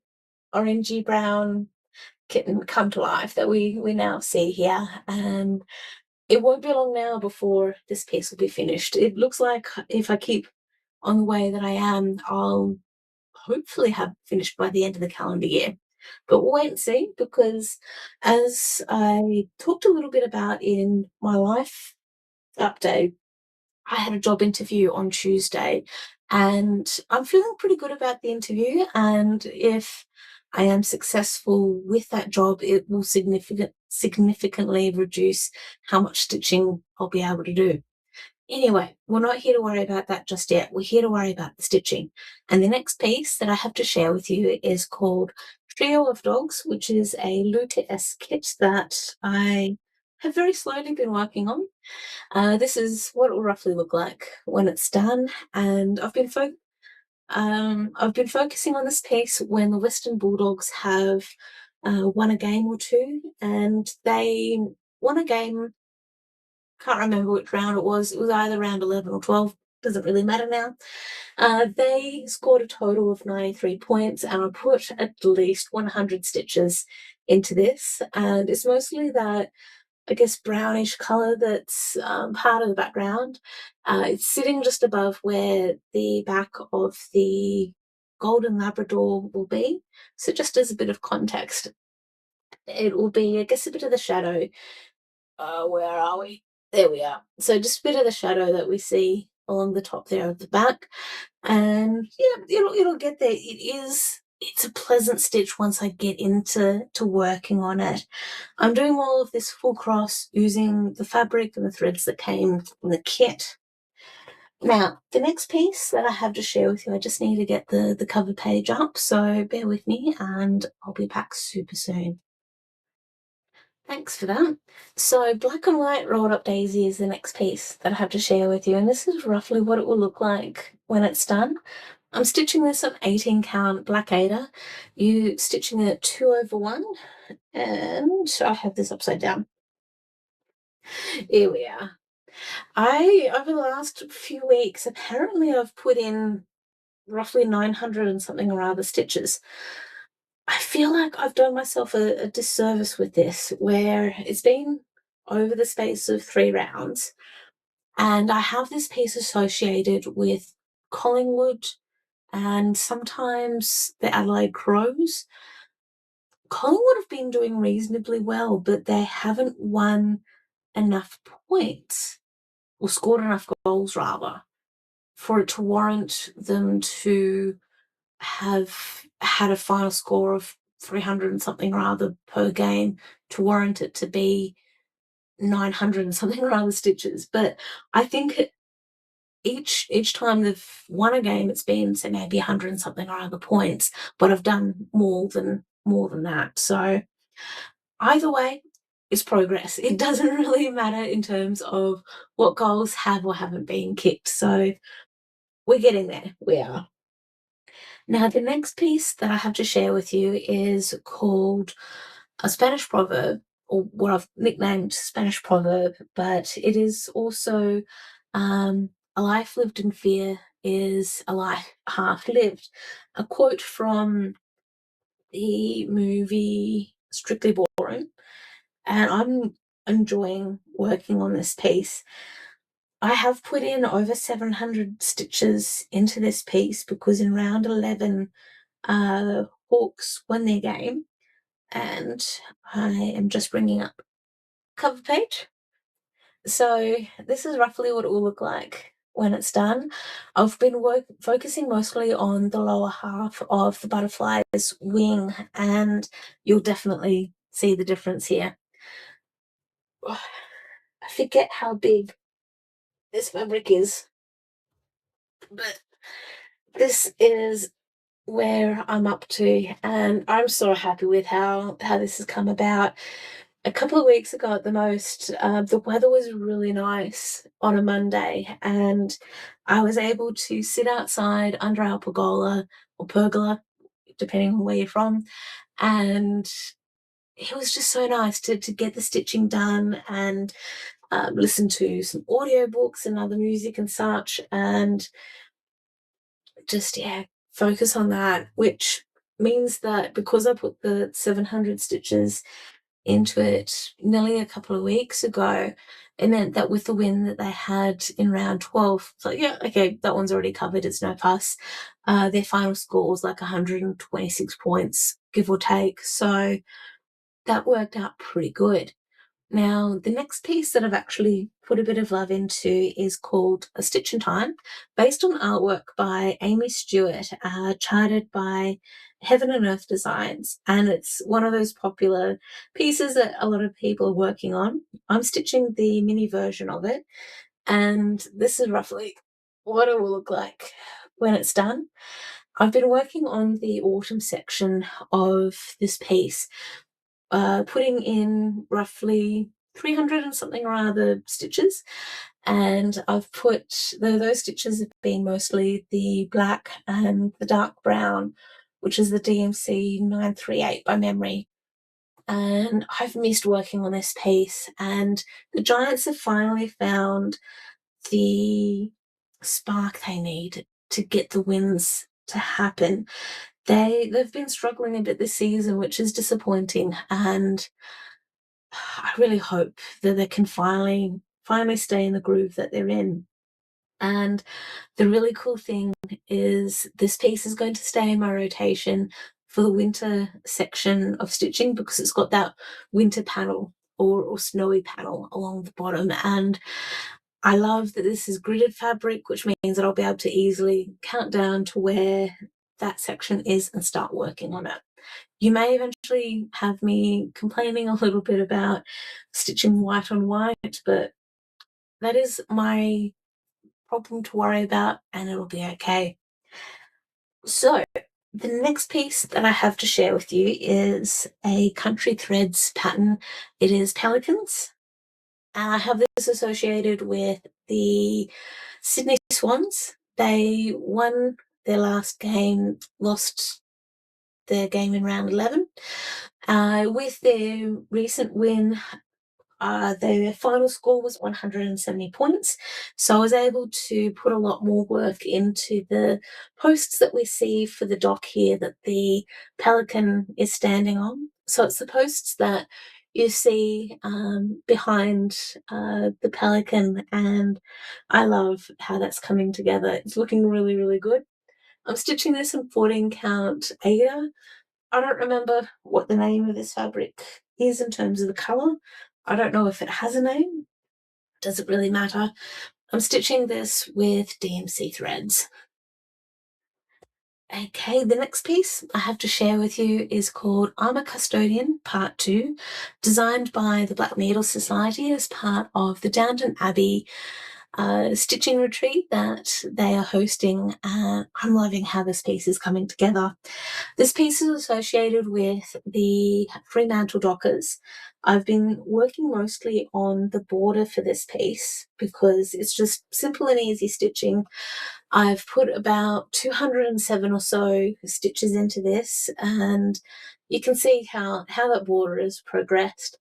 Speaker 1: orangey brown kitten come to life that we now see here, and it won't be long now before this piece will be finished. It looks like if I keep on the way that I am, I'll hopefully have finished by the end of the calendar year. But we'll wait and see, because as I talked a little bit about in my life update, I had a job interview on Tuesday, and I'm feeling pretty good about the interview. And if I am successful with that job, it will significantly reduce how much stitching I'll be able to do. Anyway, we're not here to worry about that just yet. We're here to worry about the stitching. And the next piece that I have to share with you is called Trio of Dogs, which is a Luca-esque kit that I have very slowly been working on. This is what it will roughly look like when it's done, and I've been focusing on this piece when the Western Bulldogs have won a game or two, and they won a game. Can't remember which round it was. It was either round 11 or 12. Doesn't really matter now. They scored a total of 93 points, and I put at least 100 stitches into this, and it's mostly that, I guess, brownish colour that's part of the background. It's sitting just above where the back of the golden Labrador will be. So just as a bit of context, it will be, I guess, a bit of the shadow. Where are we? There we are. So just a bit of the shadow that we see along the top there of the back. And yeah, it'll get there. It's a pleasant stitch once I get into working on it. I'm doing all of this full cross using the fabric and the threads that came in the kit. Now, the next piece that I have to share with you, I just need to get the cover page up, so bear with me and I'll be back super soon. Thanks for that. So Black and White Rolled Up Daisy is the next piece that I have to share with you, and this is roughly what it will look like when it's done. I'm stitching this on 18 count Black Ada. You stitching it 2/1, and I have this upside down. Here we are. Over the last few weeks, apparently I've put in roughly 900 and something or other stitches. I feel like I've done myself a disservice with this, where it's been over the space of 3 rounds, and I have this piece associated with Collingwood and sometimes the Adelaide Crows. Collingwood have been doing reasonably well, but they haven't won enough points, or scored enough goals rather, for it to warrant them to have had a final score of 300 and something rather per game to warrant it to be 900 and something rather stitches. But I think each time they've won a game, it's been, say, maybe 100 and something rather points, but I've done more than that. So either way, it's progress. It doesn't really matter in terms of what goals have or haven't been kicked. So we're getting there. We are. Now, the next piece that I have to share with you is called a Spanish proverb, or what I've nicknamed Spanish proverb, but it is also a life lived in fear is a life half lived. A quote from the movie Strictly Ballroom, and I'm enjoying working on this piece. I have put in over 700 stitches into this piece because in round 11, Hawks won their game, and I am just bringing up cover page. So this is roughly what it will look like when it's done. I've been focusing mostly on the lower half of the butterfly's wing, and you'll definitely see the difference here. I forget how big this fabric is, but this is where I'm up to, and I'm so happy with how this has come about. A couple of weeks ago at the most, the weather was really nice on a Monday, and I was able to sit outside under our pergola or pergola, depending on where you're from, and it was just so nice to get the stitching done and listen to some audiobooks and other music and such, and just, yeah, focus on that, which means that because I put the 700 stitches into it nearly a couple of weeks ago, it meant that with the win that they had in round 12, so yeah, okay, that one's already covered, it's no fuss. Their final score was like 126 points, give or take, so that worked out pretty good. Now, the next piece that I've actually put a bit of love into is called A Stitch in Time, based on artwork by Amy Stewart, charted by Heaven and Earth Designs. And it's one of those popular pieces that a lot of people are working on. I'm stitching the mini version of it, and this is roughly what it will look like when it's done. I've been working on the autumn section of this piece, putting in roughly 300 and something rather stitches, and I've put those stitches have been mostly the black and the dark brown, which is the DMC 938 by memory. And I've missed working on this piece, and the giants have finally found the spark they need to get the wins to happen. They've been struggling a bit this season, which is disappointing, and I really hope that they can finally stay in the groove that they're in. And the really cool thing is this piece is going to stay in my rotation for the winter section of stitching because it's got that winter panel or snowy panel along the bottom, and I love that this is gridded fabric, which means that I'll be able to easily count down to where that section is and start working on it. You may eventually have me complaining a little bit about stitching white on white, but that is my problem to worry about, and it'll be okay. So the next piece that I have to share with you is a Country Threads pattern. It is Pelicans. And I have this associated with the Sydney Swans. They won their last game, lost their game in round 11. With their recent win, their final score was 170 points. So I was able to put a lot more work into the posts that we see for the dock here that the Pelican is standing on. So it's the posts that you see behind the Pelican, and I love how that's coming together. It's looking really, really good. I'm stitching this in 14 count Aida. I don't remember what the name of this fabric is in terms of the colour. I don't know if it has a name. Does it really matter? I'm stitching this with DMC threads. Okay, the next piece I have to share with you is called I'm a Custodian Part 2, designed by the Black Needle Society as part of the Downton Abbey stitching retreat that they are hosting. I'm loving how this piece is coming together. This piece is associated with the Fremantle Dockers. I've been working mostly on the border for this piece because it's just simple and easy stitching. I've put about 207 or so stitches into this, and you can see how that border has progressed.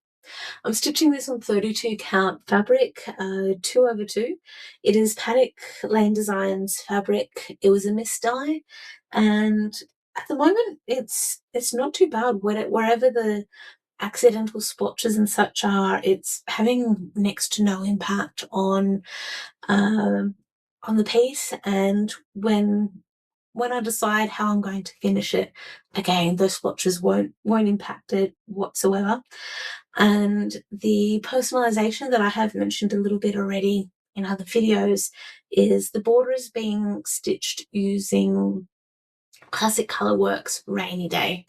Speaker 1: I'm stitching this on 32 count fabric, 2/2. It is Paddock Lane Designs fabric. It was a mist dye, and at the moment it's not too bad. Wherever the accidental splotches and such are, it's having next to no impact um, on the piece. And when I decide how I'm going to finish it, again, those splotches won't impact it whatsoever. And the personalization that I have mentioned a little bit already in other videos is the border is being stitched using Classic Colourworks Rainy Day,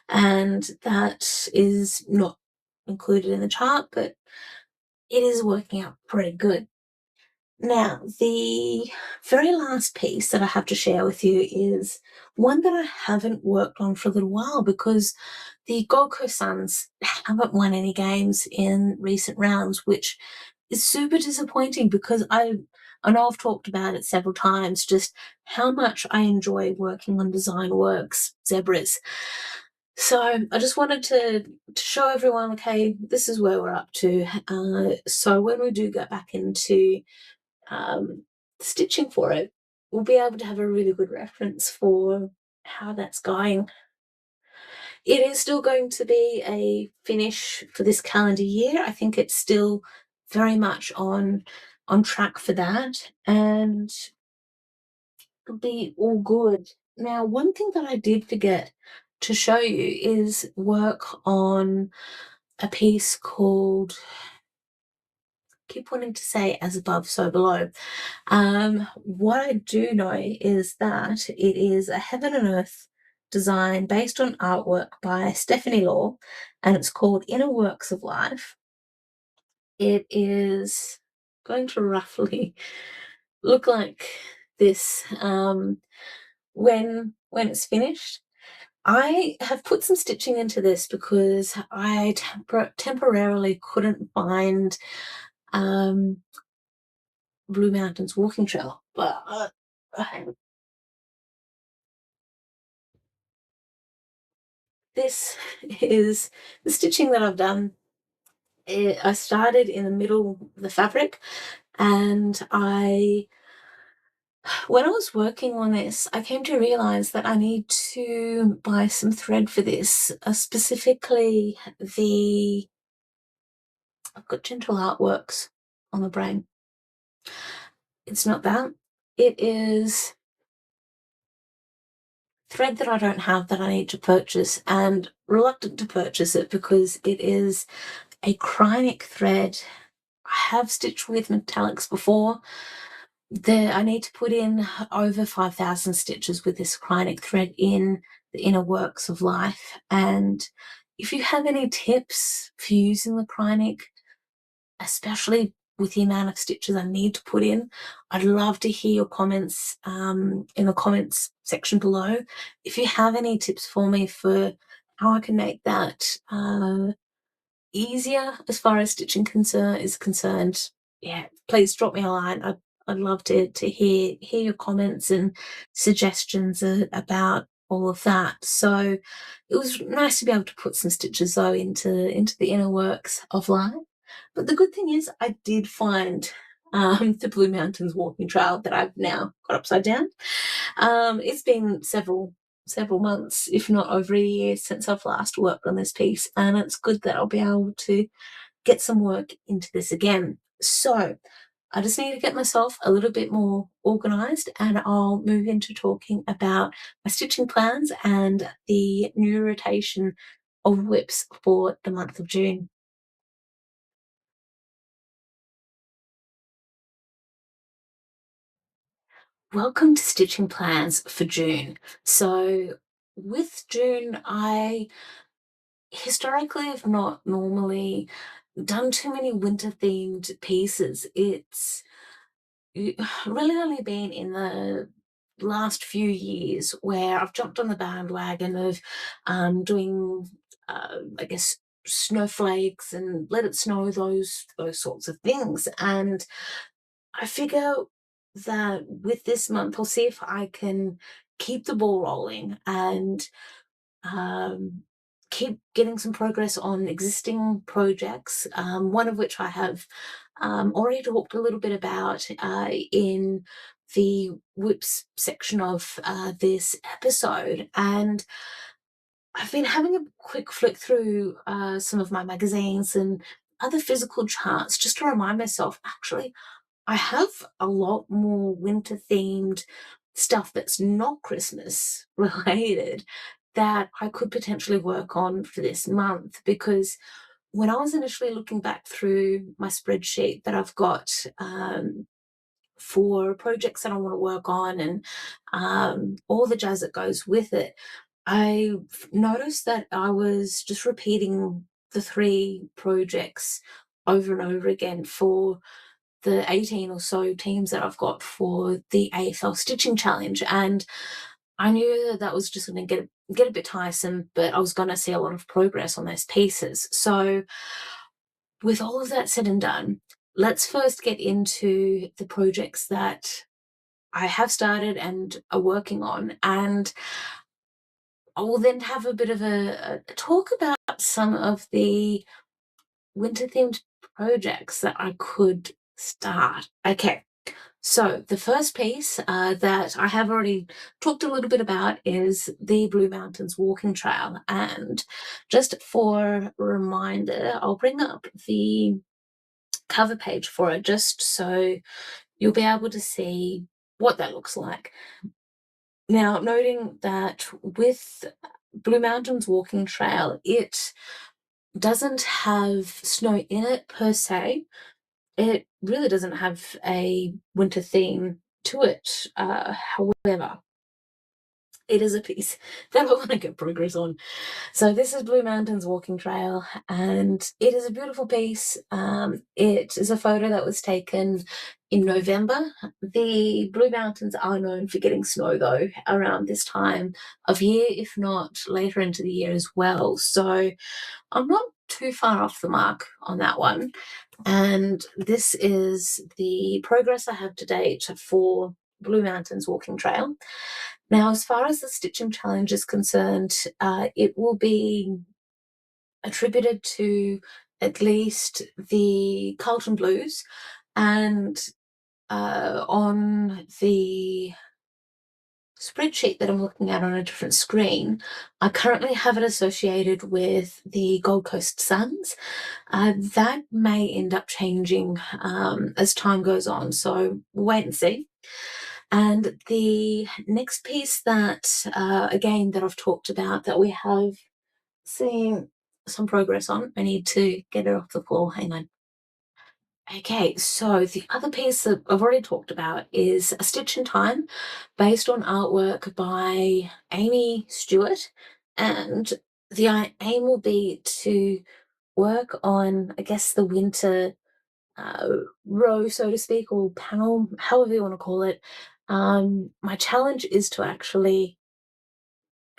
Speaker 1: and that is not included in the chart, but it is working out pretty good. Now, the very last piece that I have to share with you is one that I haven't worked on for a little while because the Gold Coast Suns haven't won any games in recent rounds, which is super disappointing because I know I've talked about it several times, just how much I enjoy working on design works, zebras. So I just wanted to show everyone, okay, this is where we're up to. So when we do get back into um, stitching for it, we'll be able to have a really good reference for how that's going. It is still going to be a finish for this calendar year. I think it's still very much on track for that, and it'll be all good. Now, one thing that I did forget to show you is work on a piece called, keep wanting to say as above, so below. What I do know is that it is a heaven and earth design based on artwork by Stephanie Law, and it's called Inner Works of Life. It is going to roughly look like this when it's finished. I have put some stitching into this because I temporarily couldn't find Blue Mountains walking trail, but this is the stitching that I've done. I started in the middle of the fabric, and when I was working on this, I came to realize that I need to buy some thread for this, specifically I've got Gentle Artworks on the brain. It's not that. It is thread that I don't have that I need to purchase, and reluctant to purchase it because it is a Krynic thread. I have stitched with metallics before. I need to put in over 5,000 stitches with this Krynic thread in the Inner Works of Life. And if you have any tips for using the Krynic, especially with the amount of stitches I need to put in, I'd love to hear your comments in the comments section below. If you have any tips for me for how I can make that easier as far as stitching is concerned, yeah, please drop me a line. I'd love to hear your comments and suggestions about all of that. So it was nice to be able to put some stitches though into the Inner Works of Life. But the good thing is I did find the Blue Mountains walking trail that I've now got upside down. It's been several months, if not over a year, since I've last worked on this piece, and it's good that I'll be able to get some work into this again. So I just need to get myself a little bit more organised, and I'll move into talking about my stitching plans and the new rotation of WIPs for the month of June. Welcome to Stitching Plans for June. So with June, I historically have not normally done too many winter themed pieces. It's really only been in the last few years where I've jumped on the bandwagon of doing, I guess, snowflakes and let it snow, those sorts of things. And I figure that with this month, I'll see if I can keep the ball rolling and um, keep getting some progress on existing projects, one of which I have already talked a little bit about in the WIPs section of this episode. And I've been having a quick flick through some of my magazines and other physical charts just to remind myself, actually, I have a lot more winter themed stuff that's not Christmas related that I could potentially work on for this month, because when I was initially looking back through my spreadsheet that I've got for projects that I want to work on and all the jazz that goes with it, I noticed that I was just repeating the 3 projects over and over again for the 18 or so teams that I've got for the AFL Stitching Challenge. And I knew that that was just going to get a bit tiresome, but I was going to see a lot of progress on those pieces. So with all of that said and done, let's first get into the projects that I have started and are working on. And I will then have a bit of a talk about some of the winter themed projects that I could start. Okay. So the first piece that I have already talked a little bit about is the Blue Mountains Walking Trail. And just for a reminder, I'll bring up the cover page for it just so you'll be able to see what that looks like. Now, noting that with Blue Mountains Walking Trail, it doesn't have snow in it per se. It really doesn't have a winter theme to it. However, it is a piece that I want to get progress on. So this is Blue Mountains Walking Trail, and it is a beautiful piece. It is a photo that was taken in November. The Blue Mountains are known for getting snow, though, around this time of year, if not later into the year as well. So I'm not too far off the mark on that one. And this is the progress I have to date for Blue Mountains Walking Trail. Now, as far as the Stitching Challenge is concerned, it will be attributed to at least the Carlton Blues, and on the spreadsheet that I'm looking at on a different screen, I currently have it associated with the Gold Coast Suns. That may end up changing as time goes on, so we'll wait and see. And the next piece that, again, that I've talked about that we have seen some progress on, I need to get it off the floor, hang on. Okay, so the other piece that I've already talked about is A Stitch in Time, based on artwork by Amy Stewart. And the aim will be to work on, I guess, the winter row, so to speak, or panel, however you want to call it. My challenge is to actually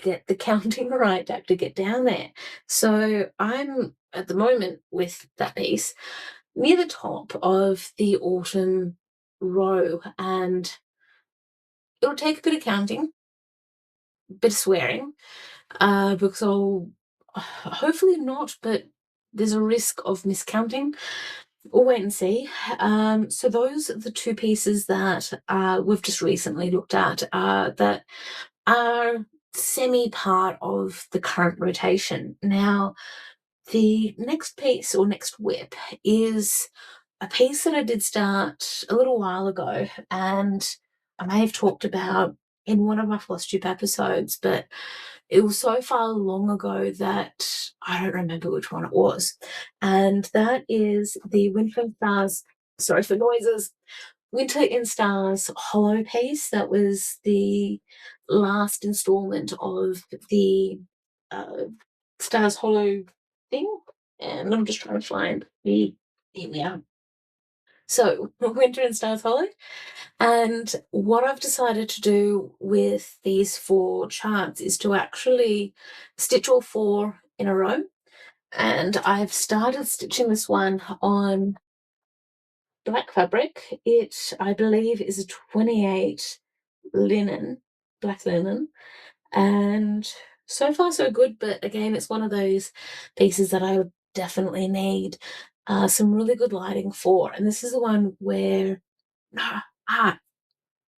Speaker 1: get the counting right to actually get down there. So I'm at the moment with that piece near the top of the autumn row, and it'll take a bit of counting, a bit of swearing, because I'll hopefully not, but there's a risk of miscounting. We'll wait and see. So those are the 2 pieces that we've just recently looked at that are semi part of the current rotation. Now, the next piece or next WIP is a piece that I did start a little while ago, and I may have talked about in one of my Flosstube episodes, but it was so far long ago that I don't remember which one it was. And that is the Wind from Stars, sorry for noises, Winter in Stars hollow piece. That was the last installment of the Stars hollow thing. And I'm just trying to find the, here we are. So Winter in Stars hollow. And what I've decided to do with these 4 charts is to actually stitch all 4 in a row. And I've started stitching this one on black fabric. It, I believe, is a 28 linen, black linen. And so far so good, but again, it's one of those pieces that I would definitely need some really good lighting for. And this is the one where,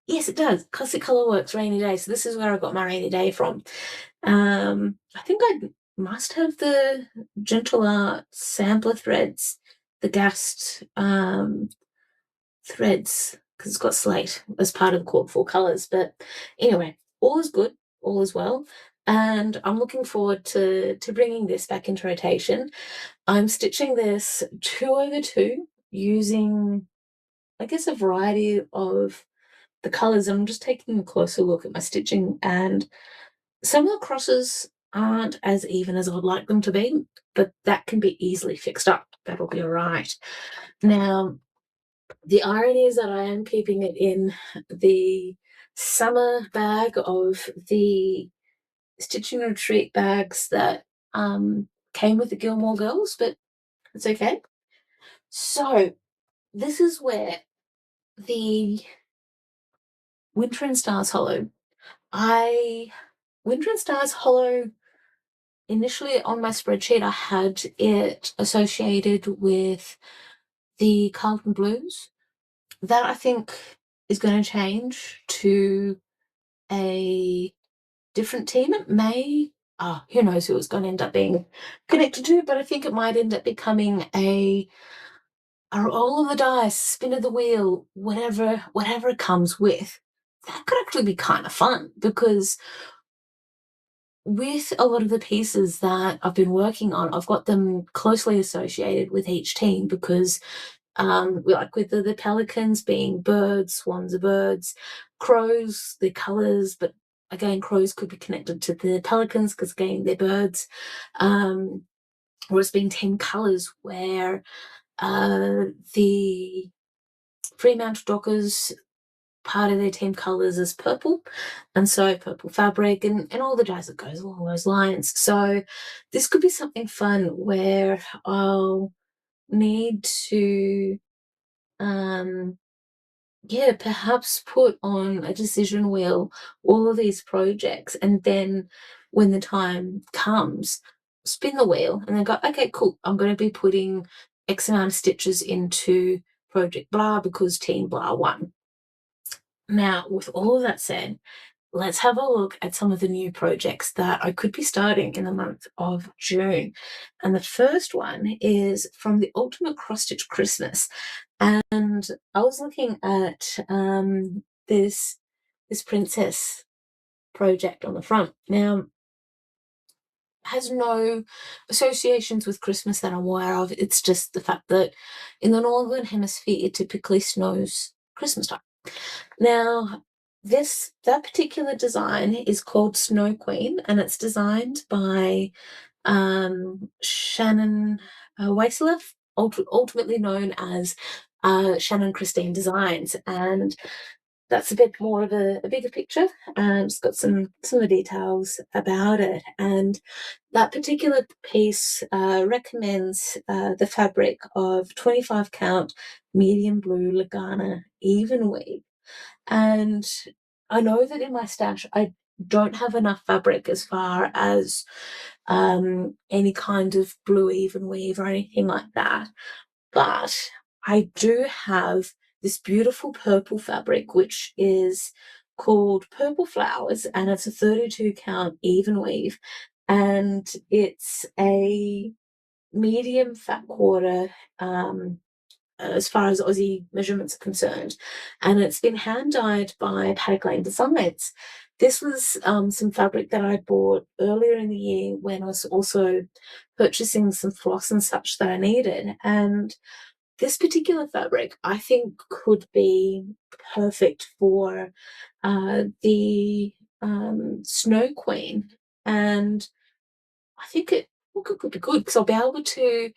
Speaker 1: yes, it does. Classic Colourworks Rainy Day. So this is where I got my rainy day from. I think I must have the Gentle Art sampler threads, the Gast threads, because it's got slate as part of the core 4 colours. But anyway, all is good, all is well. And I'm looking forward to bringing this back into rotation. I'm stitching this 2/2 using, I guess, a variety of the colours. I'm just taking a closer look at my stitching, and some of the crosses aren't as even as I would like them to be, but that can be easily fixed up. That'll be all right. Now, the irony is that I am keeping it in the summer bag of the Stitching Retreat bags that came with the Gilmore Girls, but it's okay. So this is where the Winter in Stars hollow, Winter in Stars hollow, initially on my spreadsheet, I had it associated with the Carlton Blues. That, I think, is going to change to a different team. It may, who knows who it's going to end up being connected to, but I think it might end up becoming a roll of the dice, spin of the wheel, whatever it comes with. That could actually be kind of fun, because with a lot of the pieces that I've been working on, I've got them closely associated with each team, because like with the Pelicans being birds, swans are birds, crows, they're colours, but again, crows could be connected to the Pelicans because, again, they're birds. Or it's been team colours where the Fremantle Dockers, part of their team colours is purple, and so purple fabric and all the jazz that goes along those lines. So this could be something fun where I'll need to perhaps put on a decision wheel all of these projects, and then when the time comes, spin the wheel and then go, okay, cool, I'm going to be putting X amount of stitches into project blah because team blah won. Now, with all of that said, let's have a look at some of the new projects that I could be starting in the month of June. And the first one is from the Ultimate Cross Stitch Christmas. And I was looking at this princess project on the front. Now, has no associations with Christmas that I'm aware of. It's just the fact that in the Northern Hemisphere, it typically snows Christmas time. Now, that particular design is called Snow Queen, and it's designed by Shannon Waisleff, ultimately known as Shannon Christine Designs, and that's a bit more of a bigger picture, and it's got some of the details about it. And that particular piece recommends the fabric of 25 count medium blue Lagana even weave. And I know that in my stash I don't have enough fabric as far as any kind of blue even weave or anything like that, but I do have this beautiful purple fabric which is called Purple Flowers, and it's a 32 count even weave, and it's a medium fat quarter as far as Aussie measurements are concerned, and it's been hand dyed by Paddock Lane Designs. This was some fabric that I bought earlier in the year when I was also purchasing some floss and such that I needed, and this particular fabric I think could be perfect for the Snow Queen, and I think it could be good because I'll be able to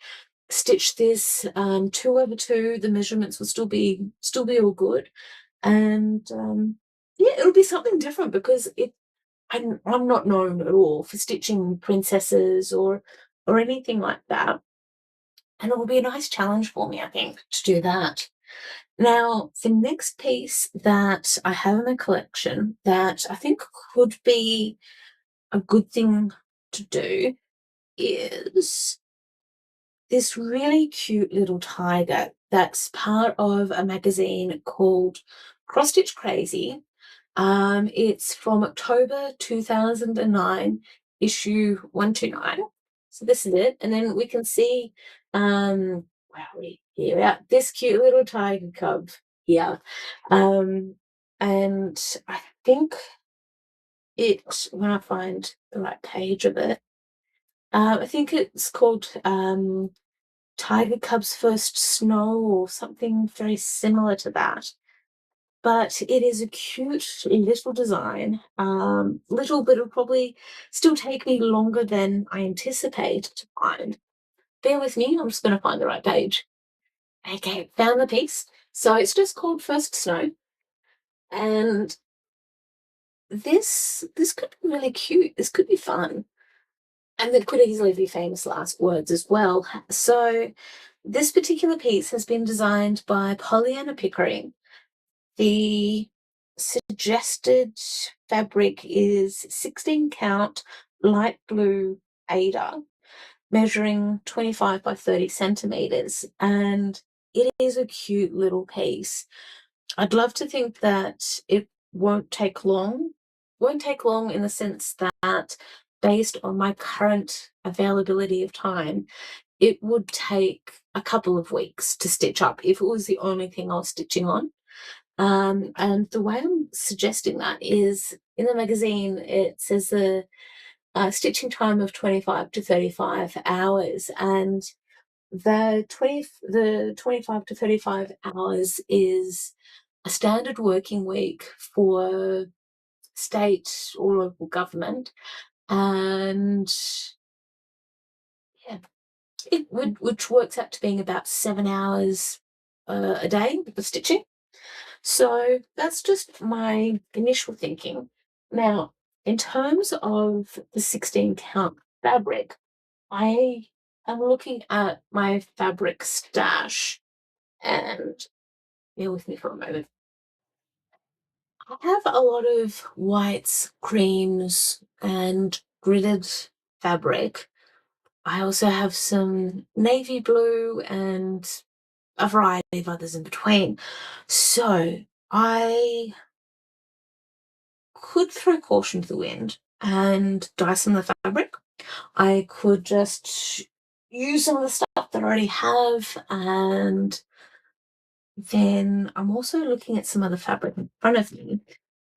Speaker 1: stitch this 2/2. The measurements will still be all good, and yeah, it'll be something different because I'm not known at all for stitching princesses or anything like that, and it will be a nice challenge for me, I think, to do that. Now, the next piece that I have in my collection that I think could be a good thing to do is this really cute little tiger that's part of a magazine called Cross Stitch Crazy. It's from October 2009, issue 129. So this is it. And then we can see, where are we? Here we are, this cute little tiger cub here. And I think when I find the right page of it, I think it's called Tiger Cub's First Snow or something very similar to that. But it is a cute little design, little, but it'll probably still take me longer than I anticipate to find. Bear with me, I'm just going to find the right page. Okay, found the piece. So it's just called First Snow, and this could be really cute. This could be fun, and it could easily be famous last words as well. So this particular piece has been designed by Pollyanna Pickering. The suggested fabric is 16 count light blue Aida, measuring 25 by 30 centimeters, and it is a cute little piece. I'd love to think that it won't take long. Won't take long in the sense that, based on my current availability of time, it would take a couple of weeks to stitch up if it was the only thing I was stitching on. And the way I'm suggesting that is, in the magazine, it says the stitching time of 25 to 35 hours, and the 25 to 35 hours is a standard working week for state or local government, and yeah, which works out to being about 7 hours a day of stitching. So that's just my initial thinking. Now, in terms of the 16 count fabric, I am looking at my fabric stash, and bear with me for a moment. I have a lot of whites, creams, and gridded fabric. I also have some navy blue and a variety of others in between. So I could throw caution to the wind and dye some of the fabric. I could just use some of the stuff that I already have, and then I'm also looking at some other fabric in front of me.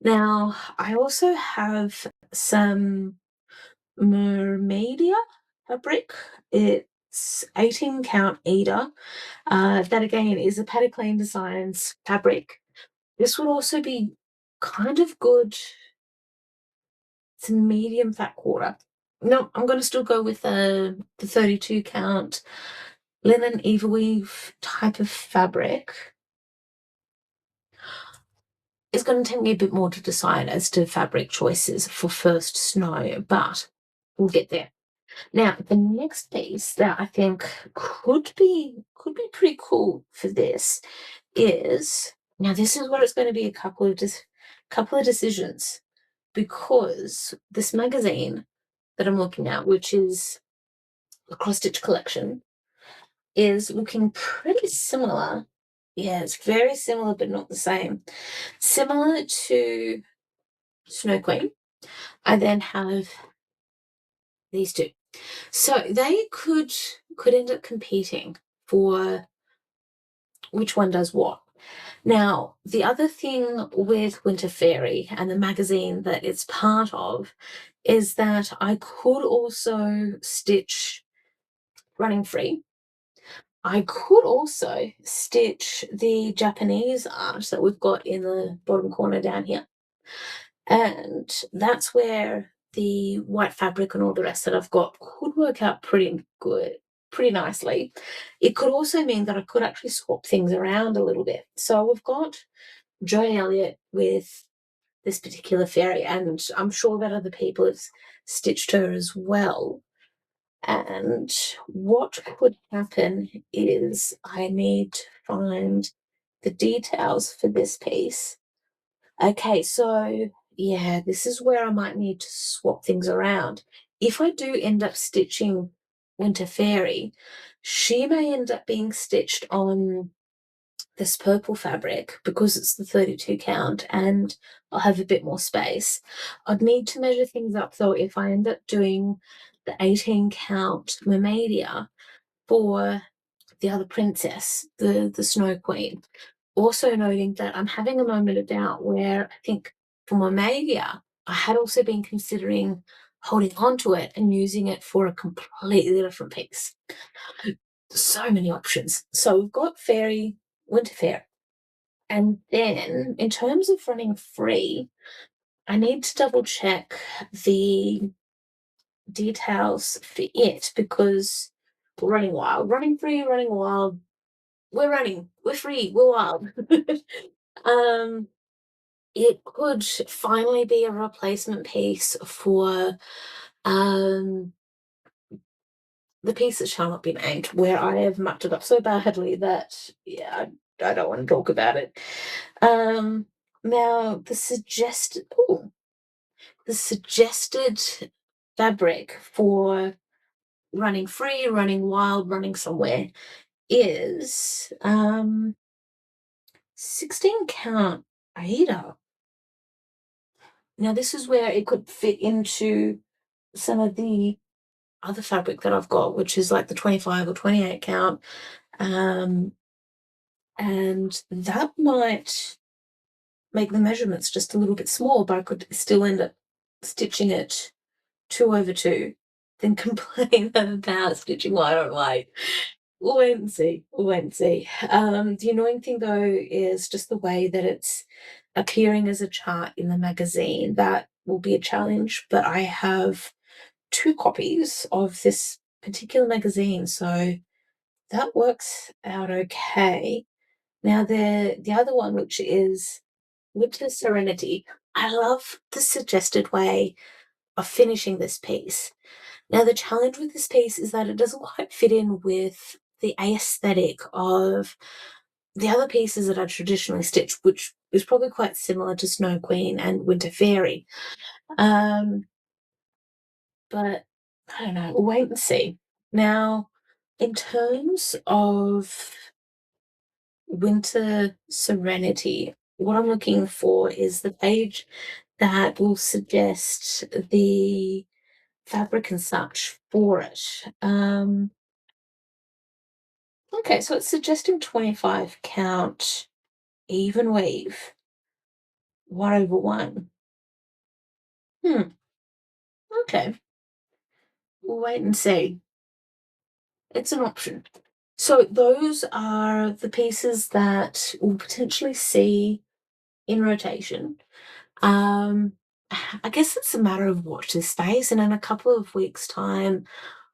Speaker 1: Now, I also have some Mermaidia fabric. It's 18 count Eda. That again is a Paddock Lane Designs fabric. This would also be kind of good. It's a medium fat quarter. No, I'm going to still go with the 32 count linen Everweave type of fabric. It's going to take me a bit more to decide as to fabric choices for First Snow, but we'll get there. Now, the next piece that I think could be pretty cool for this is, now this is where it's going to be a couple of decisions, because this magazine that I'm looking at, which is the Cross Stitch Collection, is looking pretty similar. Yeah, it's very similar, but not the same. Similar to Snow Queen. I then have these two. So they could end up competing for which one does what. Now, the other thing with Winter Fairy and the magazine that it's part of is that I could also stitch Running Free, I could also stitch the Japanese art that we've got in the bottom corner down here. And that's where the white fabric and all the rest that I've got could work out pretty good, pretty nicely. It could also mean that I could actually swap things around a little bit. So we've got Joan Elliott with this particular fairy, and I'm sure that other people have stitched her as well. And what could happen is I need to find the details for this piece. Okay, so yeah, this is where I might need to swap things around. If I do end up stitching Winter Fairy, she may end up being stitched on this purple fabric because it's the 32 count and I'll have a bit more space. I'd need to measure things up though if I end up doing the 18 count Mermaidia for the other princess, the Snow Queen. Also noting that I'm having a moment of doubt where I think for Mermaidia, I had also been considering holding on to it and using it for a completely different piece. So many options. So we've got Fairy, Winter Fairy. And then in terms of running free, I need to double check the details for it because we're running wild. Running free, running wild. We're running. We're free. We're wild. um, it could finally be a replacement piece for um the piece that shall not be named, where I have mucked it up so badly that yeah, I don't want to talk about it. Um, now the suggested fabric for running free, running wild, running somewhere is 16 count Aida. Now this is where it could fit into some of the other fabric that I've got, which is like the 25 or 28 count. Um, and that might make the measurements just a little bit small, but I could still end up stitching it 2/2, then complain about stitching white on white. We'll wait and see. We'll wait and see. The annoying thing though is just the way that it's appearing as a chart in the magazine. That will be a challenge, but I have 2 copies of this particular magazine, so that works out okay. Now the other one, which is Winter Serenity, I love the suggested way of finishing this piece. Now the challenge with this piece is that it doesn't quite fit in with the aesthetic of the other pieces that I traditionally stitch, which is probably quite similar to Snow Queen and Winter Fairy. Um, but I don't know, we'll wait and see. Now, in terms of Winter Serenity, what I'm looking for is the page that will suggest the fabric and such for it. Okay, so it's suggesting 25 count even weave 1/1. Okay, we'll wait and see. It's an option. So those are the pieces that we'll potentially see in rotation. Um, I guess it's a matter of watch this space, and in a couple of weeks' time,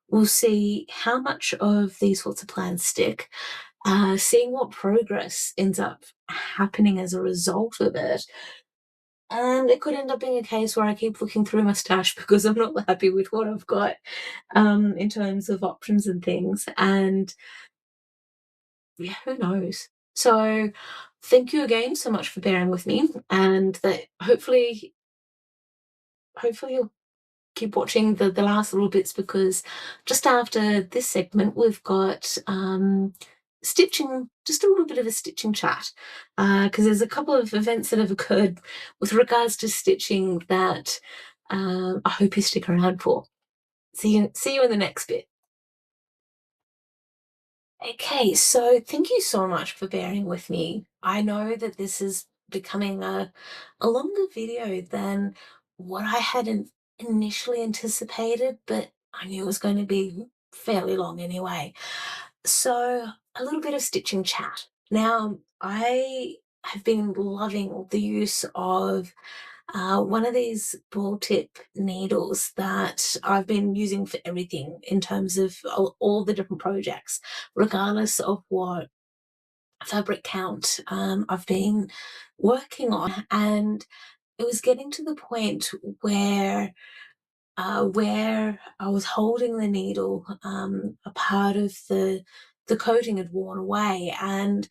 Speaker 1: we'll see how much of these sorts of plans stick, seeing what progress ends up happening as a result of it. And it could end up being a case where I keep looking through my stash because I'm not happy with what I've got in terms of options and things. And yeah, who knows? So thank you again so much for bearing with me, and that hopefully you'll keep watching the last little bits, because just after this segment we've got stitching, just a little bit of a stitching chat, because there's a couple of events that have occurred with regards to stitching that I hope you stick around for. See you in the next bit. Okay, so thank you so much for bearing with me. I know that this is becoming a longer video than what I had initially anticipated, but I knew it was going to be fairly long anyway. So, a little bit of stitching chat. Now, I have been loving the use of one of these ball tip needles that I've been using for everything in terms of all the different projects, regardless of what fabric count I've been working on. And it was getting to the point where I was holding the needle, a part of the coating had worn away. And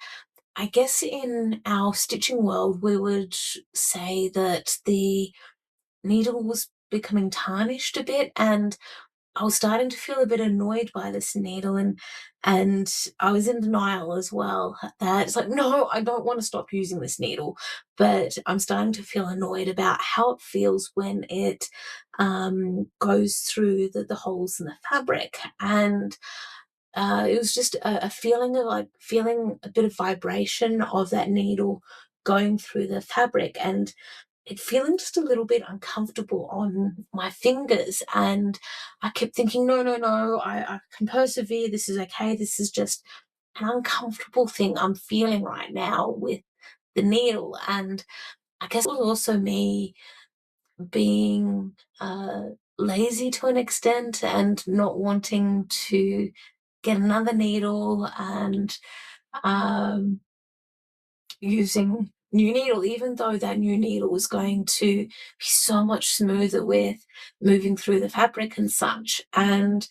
Speaker 1: I guess in our stitching world, we would say that the needle was becoming tarnished a bit, and I was starting to feel a bit annoyed by this needle, and I was in denial as well. That it's like, no, I don't want to stop using this needle, but I'm starting to feel annoyed about how it feels when it goes through the holes in the fabric. And it was just a feeling of like feeling a bit of vibration of that needle going through the fabric, and it feeling just a little bit uncomfortable on my fingers. And I kept thinking, no, no, no, I can persevere. This is okay. This is just an uncomfortable thing I'm feeling right now with the needle. And I guess it was also me being lazy to an extent and not wanting to get another needle and um, using new needle, even though that new needle was going to be so much smoother with moving through the fabric and such. And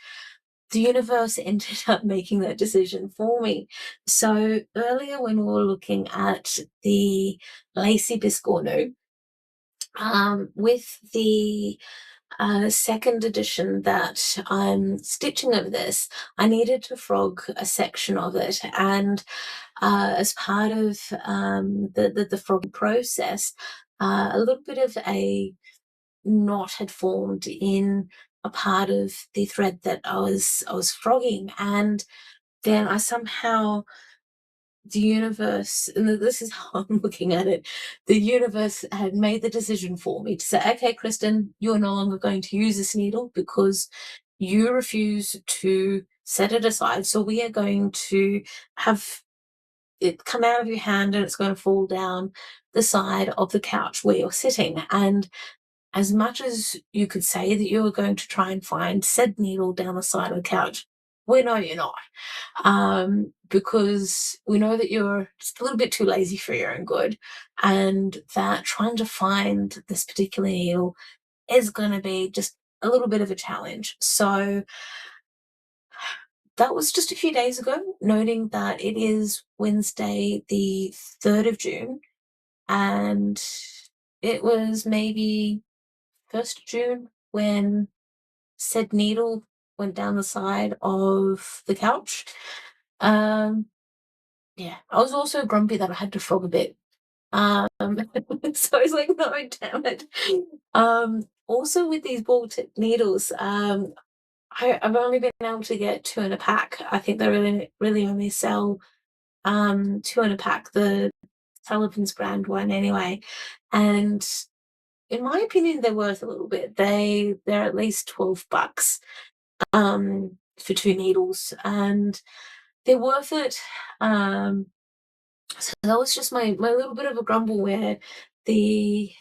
Speaker 1: the universe ended up making that decision for me. So earlier when we were looking at the Lacey Biscornu, with the second edition that I'm stitching of this, I needed to frog a section of it, and as part of the frog process, a little bit of a knot had formed in a part of the thread that I was frogging, and then I somehow, the universe, and this is how I'm looking at it, the universe had made the decision for me to say, okay, Kristen, you're no longer going to use this needle because you refuse to set it aside. So we are going to have it come out of your hand and it's going to fall down the side of the couch where you're sitting. And as much as you could say that you were going to try and find said needle down the side of the couch, we know you're not, because we know that you're just a little bit too lazy for your own good, and that trying to find this particular needle is going to be just a little bit of a challenge. So that was just a few days ago, noting that it is Wednesday, the 3rd of June, and it was maybe 1st of June when said needle went down the side of the couch. Yeah, I was also grumpy that I had to frog a bit. Um, so I was like, no, damn it. Also with these ball tip needles, I've only been able to get 2 in a pack. I think they really only sell 2 in a pack, the Pelicans brand one anyway. And in my opinion, they're worth a little bit. They're at least $12 for 2 needles, and they're worth it. So that was just my little bit of a grumble where the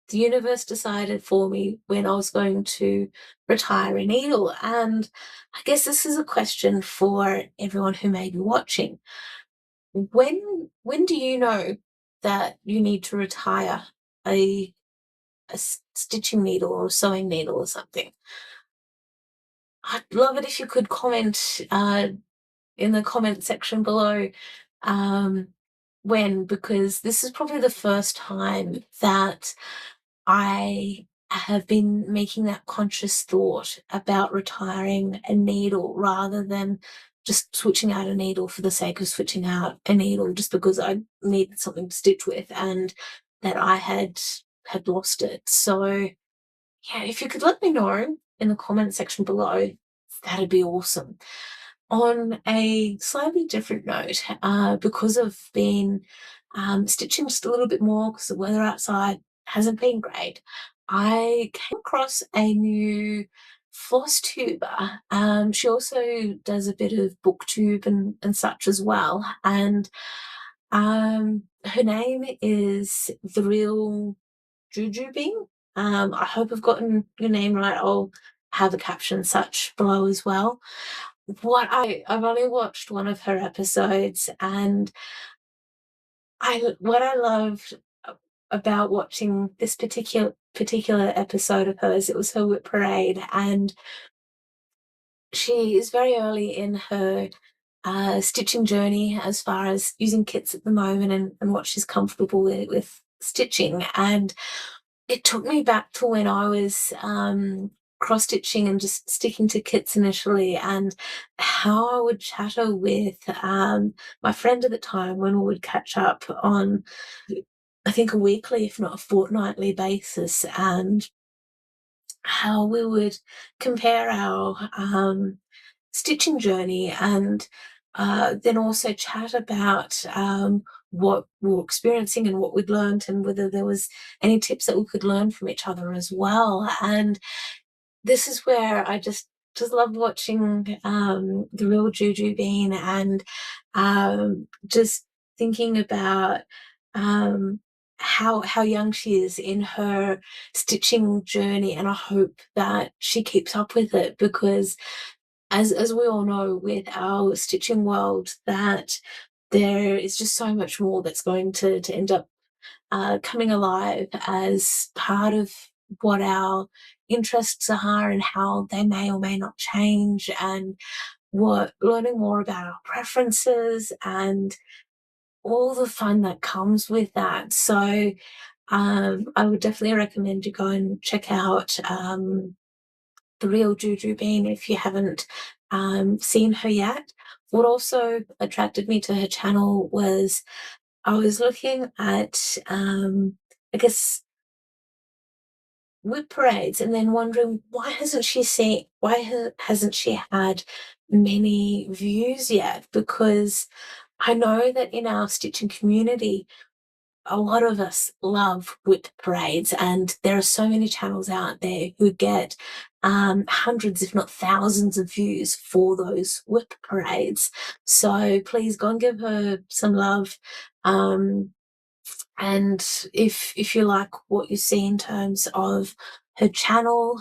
Speaker 1: the universe decided for me when I was going to retire a needle. And I guess this is a question for everyone who may be watching. When do you know that you need to retire a stitching needle or a sewing needle or something? I'd love it if you could comment in the comment section below, um, when, because this is probably the first time that I have been making that conscious thought about retiring a needle rather than just switching out a needle for the sake of switching out a needle just because I needed something to stitch with and that I had lost it. So yeah, if you could let me know in the comment section below, that'd be awesome. On a slightly different note, because I've been stitching just a little bit more because the weather outside hasn't been great, I came across a new Flosstuber. She also does a bit of booktube and such as well. And her name is The Real Jujubee. I hope I've gotten your name right. I'll have a caption such below as well. I've only watched one of her episodes, and what I loved about watching this particular episode of hers, it was her WIP Parade, and she is very early in her stitching journey as far as using kits at the moment, and what she's comfortable with stitching. And it took me back to when I was cross-stitching and just sticking to kits initially, and how I would chatter with my friend at the time when we would catch up on, I think, a weekly, if not a fortnightly basis, and how we would compare our stitching journey, and then also chat about what we were experiencing and what we'd learned, and whether there was any tips that we could learn from each other as well. And this is where I just love watching The Real Jujubee, and just thinking about how young she is in her stitching journey, and I hope that she keeps up with it, because as we all know, with our stitching world, that there is just so much more that's going to end up coming alive as part of what our interests are, and how they may or may not change, and what learning more about our preferences and all the fun that comes with that. So I would definitely recommend you go and check out The Real Jujubee if you haven't seen her yet. What also attracted me to her channel was I was looking at, I guess, WIP parades, and then wondering why hasn't she had many views yet? Because I know that in our stitching community, a lot of us love WIP parades, and there are so many channels out there who get hundreds, if not thousands, of views for those WIP parades. So please go and give her some love. And if you like what you see in terms of her channel,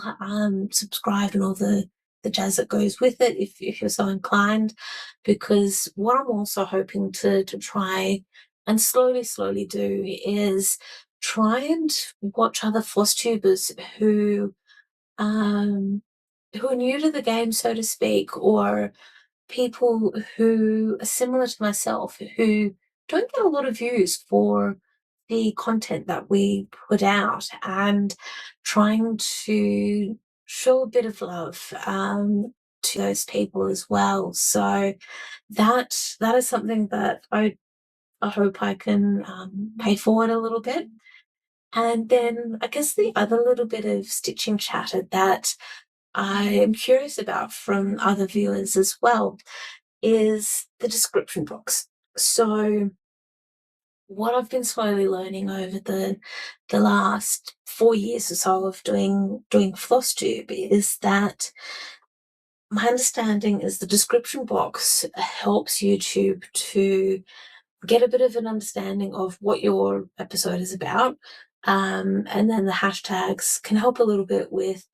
Speaker 1: subscribe and all the jazz that goes with it, if you're so inclined, because what I'm also hoping to try and slowly do is try and watch other Flosstubers who are new to the game, so to speak, or people who are similar to myself, who don't get a lot of views for the content that we put out, and trying to show a bit of love to those people as well. So that is something that I hope I can pay forward a little bit. And then I guess the other little bit of stitching chatter that I am curious about from other viewers as well is the description box. So what I've been slowly learning over the last 4 years or so of doing Flosstube is that my understanding is the description box helps YouTube to get a bit of an understanding of what your episode is about. And then the hashtags can help a little bit with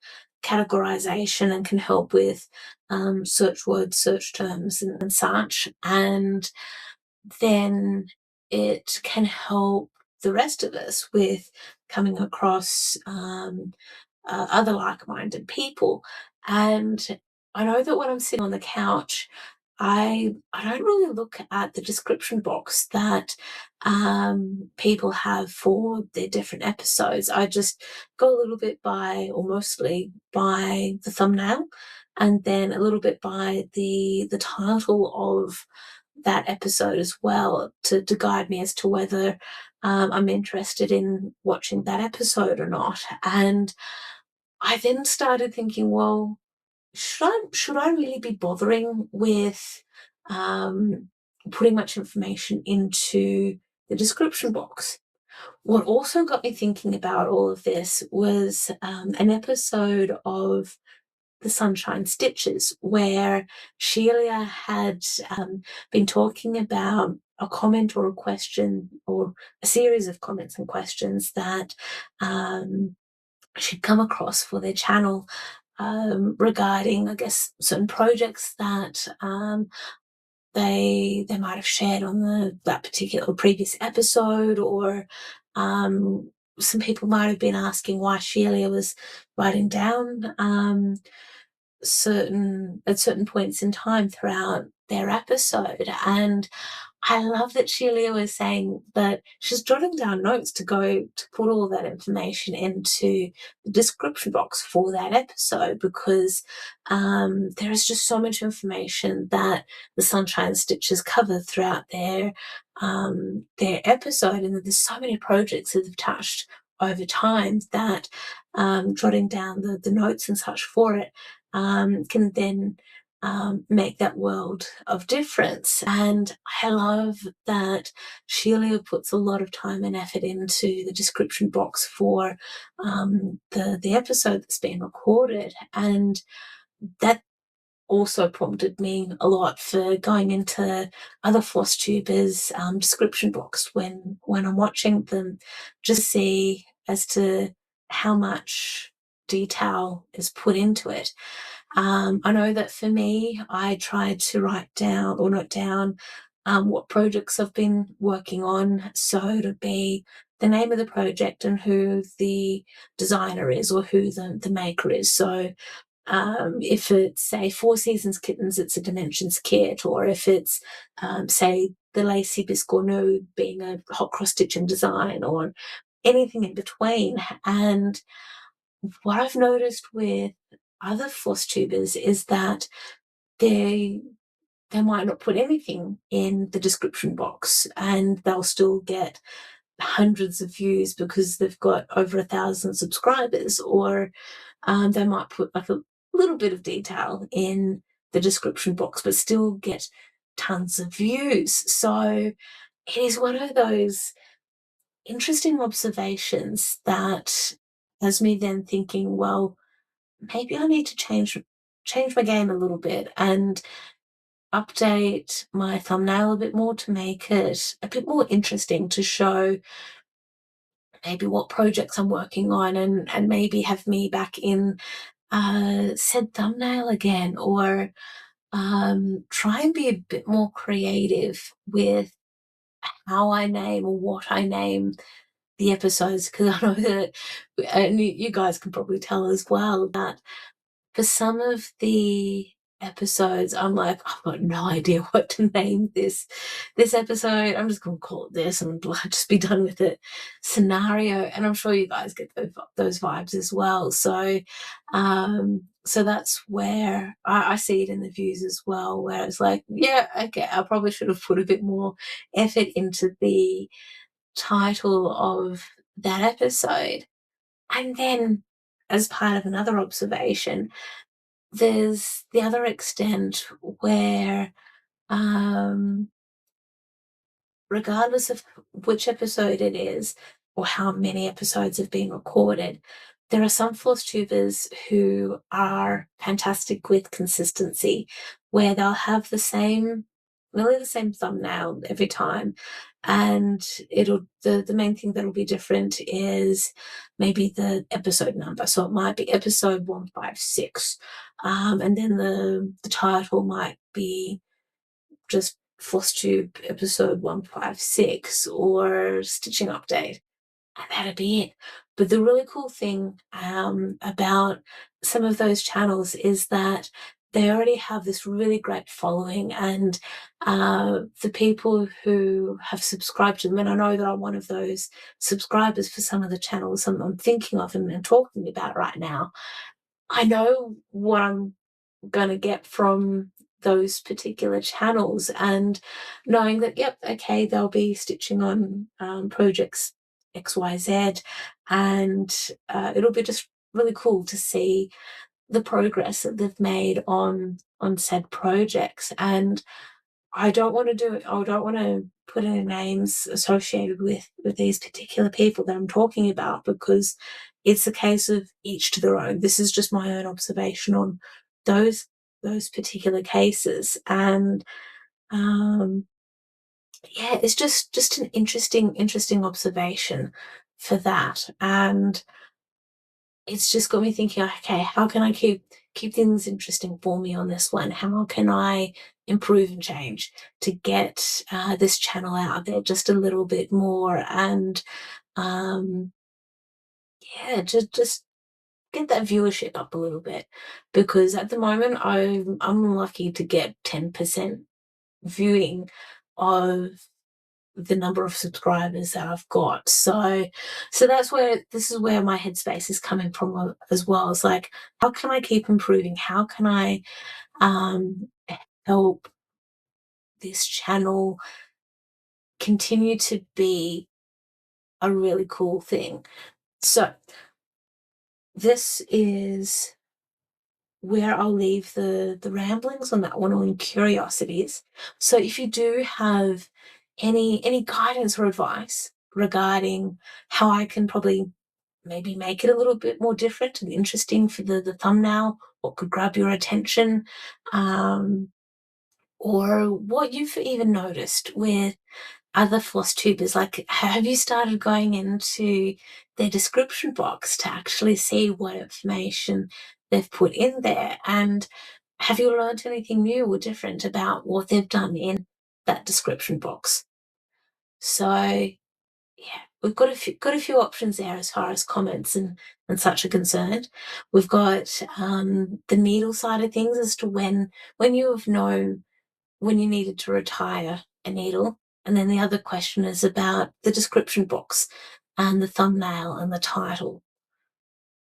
Speaker 1: categorization, and can help with search words, search terms, and such. And then it can help the rest of us with coming across other like-minded people. And I know that when I'm sitting on the couch, I don't really look at the description box that people have for their different episodes. I just go a little bit by, or mostly by, the thumbnail, and then a little bit by the title of that episode as well, to guide me as to whether I'm interested in watching that episode or not. And I then started thinking, well, should I really be bothering with putting much information into the description box? What also got me thinking about all of this was an episode of the Sunshine Stitches, where Sheila had been talking about a comment or a question or a series of comments and questions that she'd come across for their channel regarding, I guess, certain projects that they might have shared on that particular previous episode, or some people might have been asking why Sheila was writing down at certain points in time throughout their episode. And I love that Sheila was saying that she's jotting down notes to put all that information into the description box for that episode, because there is just so much information that the Sunshine Stitches cover throughout their episode, and there's so many projects that they've touched over time that jotting down the notes and such for it can then make that world of difference. And I love that Sheila puts a lot of time and effort into the description box for the episode that's been recorded, and that also prompted me a lot for going into other Flosstubers' description box when I'm watching them, just to see as to how much detail is put into it. I know that for me, I tried to note down what projects I've been working on, so to be the name of the project and who the designer is or who the maker is. So if it's, say, Four Seasons Kittens, it's a Dimensions kit, or if it's, say, the Lacey Biscornu being a hot cross-stitching design, or anything in between. And what I've noticed with other Flosstubers is that they might not put anything in the description box, and they'll still get hundreds of views because they've got over 1,000 subscribers, or they might put like a little bit of detail in the description box but still get tons of views. So it is one of those interesting observations that has me then thinking, well, maybe I need to change my game a little bit and update my thumbnail a bit more to make it a bit more interesting, to show maybe what projects I'm working on, and maybe have me back in said thumbnail again, or try and be a bit more creative with how I name or what I name the episodes, because I know that, and you guys can probably tell as well, that for some of the episodes, I'm like, I've got no idea what to name this episode. I'm just going to call it this and just be done with it scenario. And I'm sure you guys get those vibes as well. So, so that's where I see it in the views as well, where it's like, yeah, okay, I probably should have put a bit more effort into the title of that episode. And then, as part of another observation, there's the other extent where, regardless of which episode it is or how many episodes have been recorded, there are some Flosstubers who are fantastic with consistency, where they'll have really the same thumbnail every time, and the main thing that'll be different is maybe the episode number. So it might be episode 156, and then the title might be just Flosstube episode 156 or stitching update, and that'd be it. But the really cool thing about some of those channels is that they already have this really great following, and the people who have subscribed to them, and I know that I'm one of those subscribers for some of the channels I'm thinking of and talking about right now, I know what I'm going to get from those particular channels, and knowing that, yep, okay, they'll be stitching on projects XYZ, and it'll be just really cool to see the progress that they've made on said projects. And I don't want to put any names associated with these particular people that I'm talking about, because it's a case of each to their own. This is just my own observation on those particular cases. And yeah, it's just an interesting observation for that. And it's just got me thinking, okay, how can I keep things interesting for me on this one? How can I improve and change to get this channel out there just a little bit more? And yeah, just get that viewership up a little bit, because at the moment I'm lucky to get 10% viewing of the number of subscribers that I've got. So that's where this is where my headspace is coming from as well. It's like, how can I keep improving? How can I help this channel continue to be a really cool thing? So this is where I'll leave the ramblings on that one, on curiosities. So if you do have any guidance or advice regarding how I can probably maybe make it a little bit more different and interesting for the thumbnail, what could grab your attention, or what you've even noticed with other floss tubers, like have you started going into their description box to actually see what information they've put in there? And have you learned anything new or different about what they've done in that description box? So yeah, we've got a few options there as far as comments and such are concerned. We've got the needle side of things as to when you have known when you needed to retire a needle. And then the other question is about the description box and the thumbnail and the title.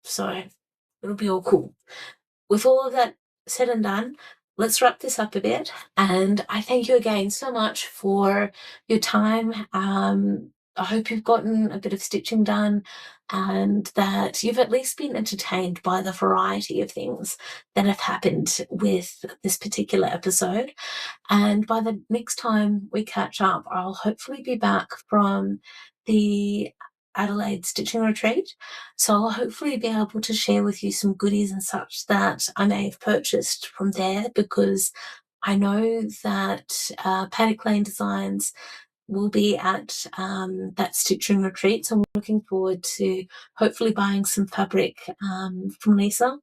Speaker 1: So it'll be all cool. With all of that said and done, let's wrap this up a bit. And I thank you again so much for your time. I hope you've gotten a bit of stitching done and that you've at least been entertained by the variety of things that have happened with this particular episode. And by the next time we catch up, I'll hopefully be back from the Adelaide stitching retreat. So I'll hopefully be able to share with you some goodies and such that I may have purchased from there, because I know that Paddock Lane Designs will be at that stitching retreat. So I'm looking forward to hopefully buying some fabric from Lisa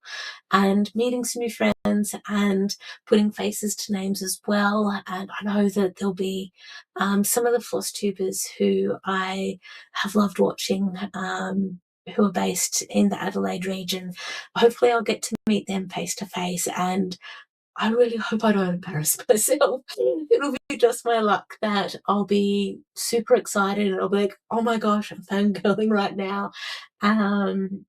Speaker 1: and meeting some new friends and putting faces to names as well. And I know that there'll be some of the floss tubers who I have loved watching, who are based in the Adelaide region. Hopefully I'll get to meet them face to face, and I really hope I don't embarrass myself. It'll be just my luck that I'll be super excited and I'll be like, oh my gosh, I'm fangirling right now. And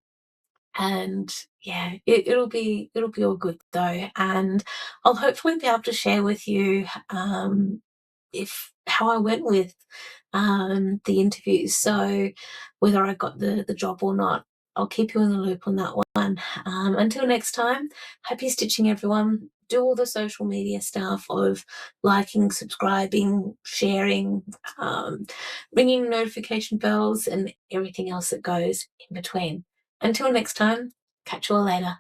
Speaker 1: yeah, it'll be all good though. And I'll hopefully be able to share with you if how I went with the interviews. So whether I got the job or not, I'll keep you in the loop on that one. Until next time, happy stitching everyone. Do all the social media stuff of liking, subscribing, sharing, ringing notification bells and everything else that goes in between. Until next time, catch you all later.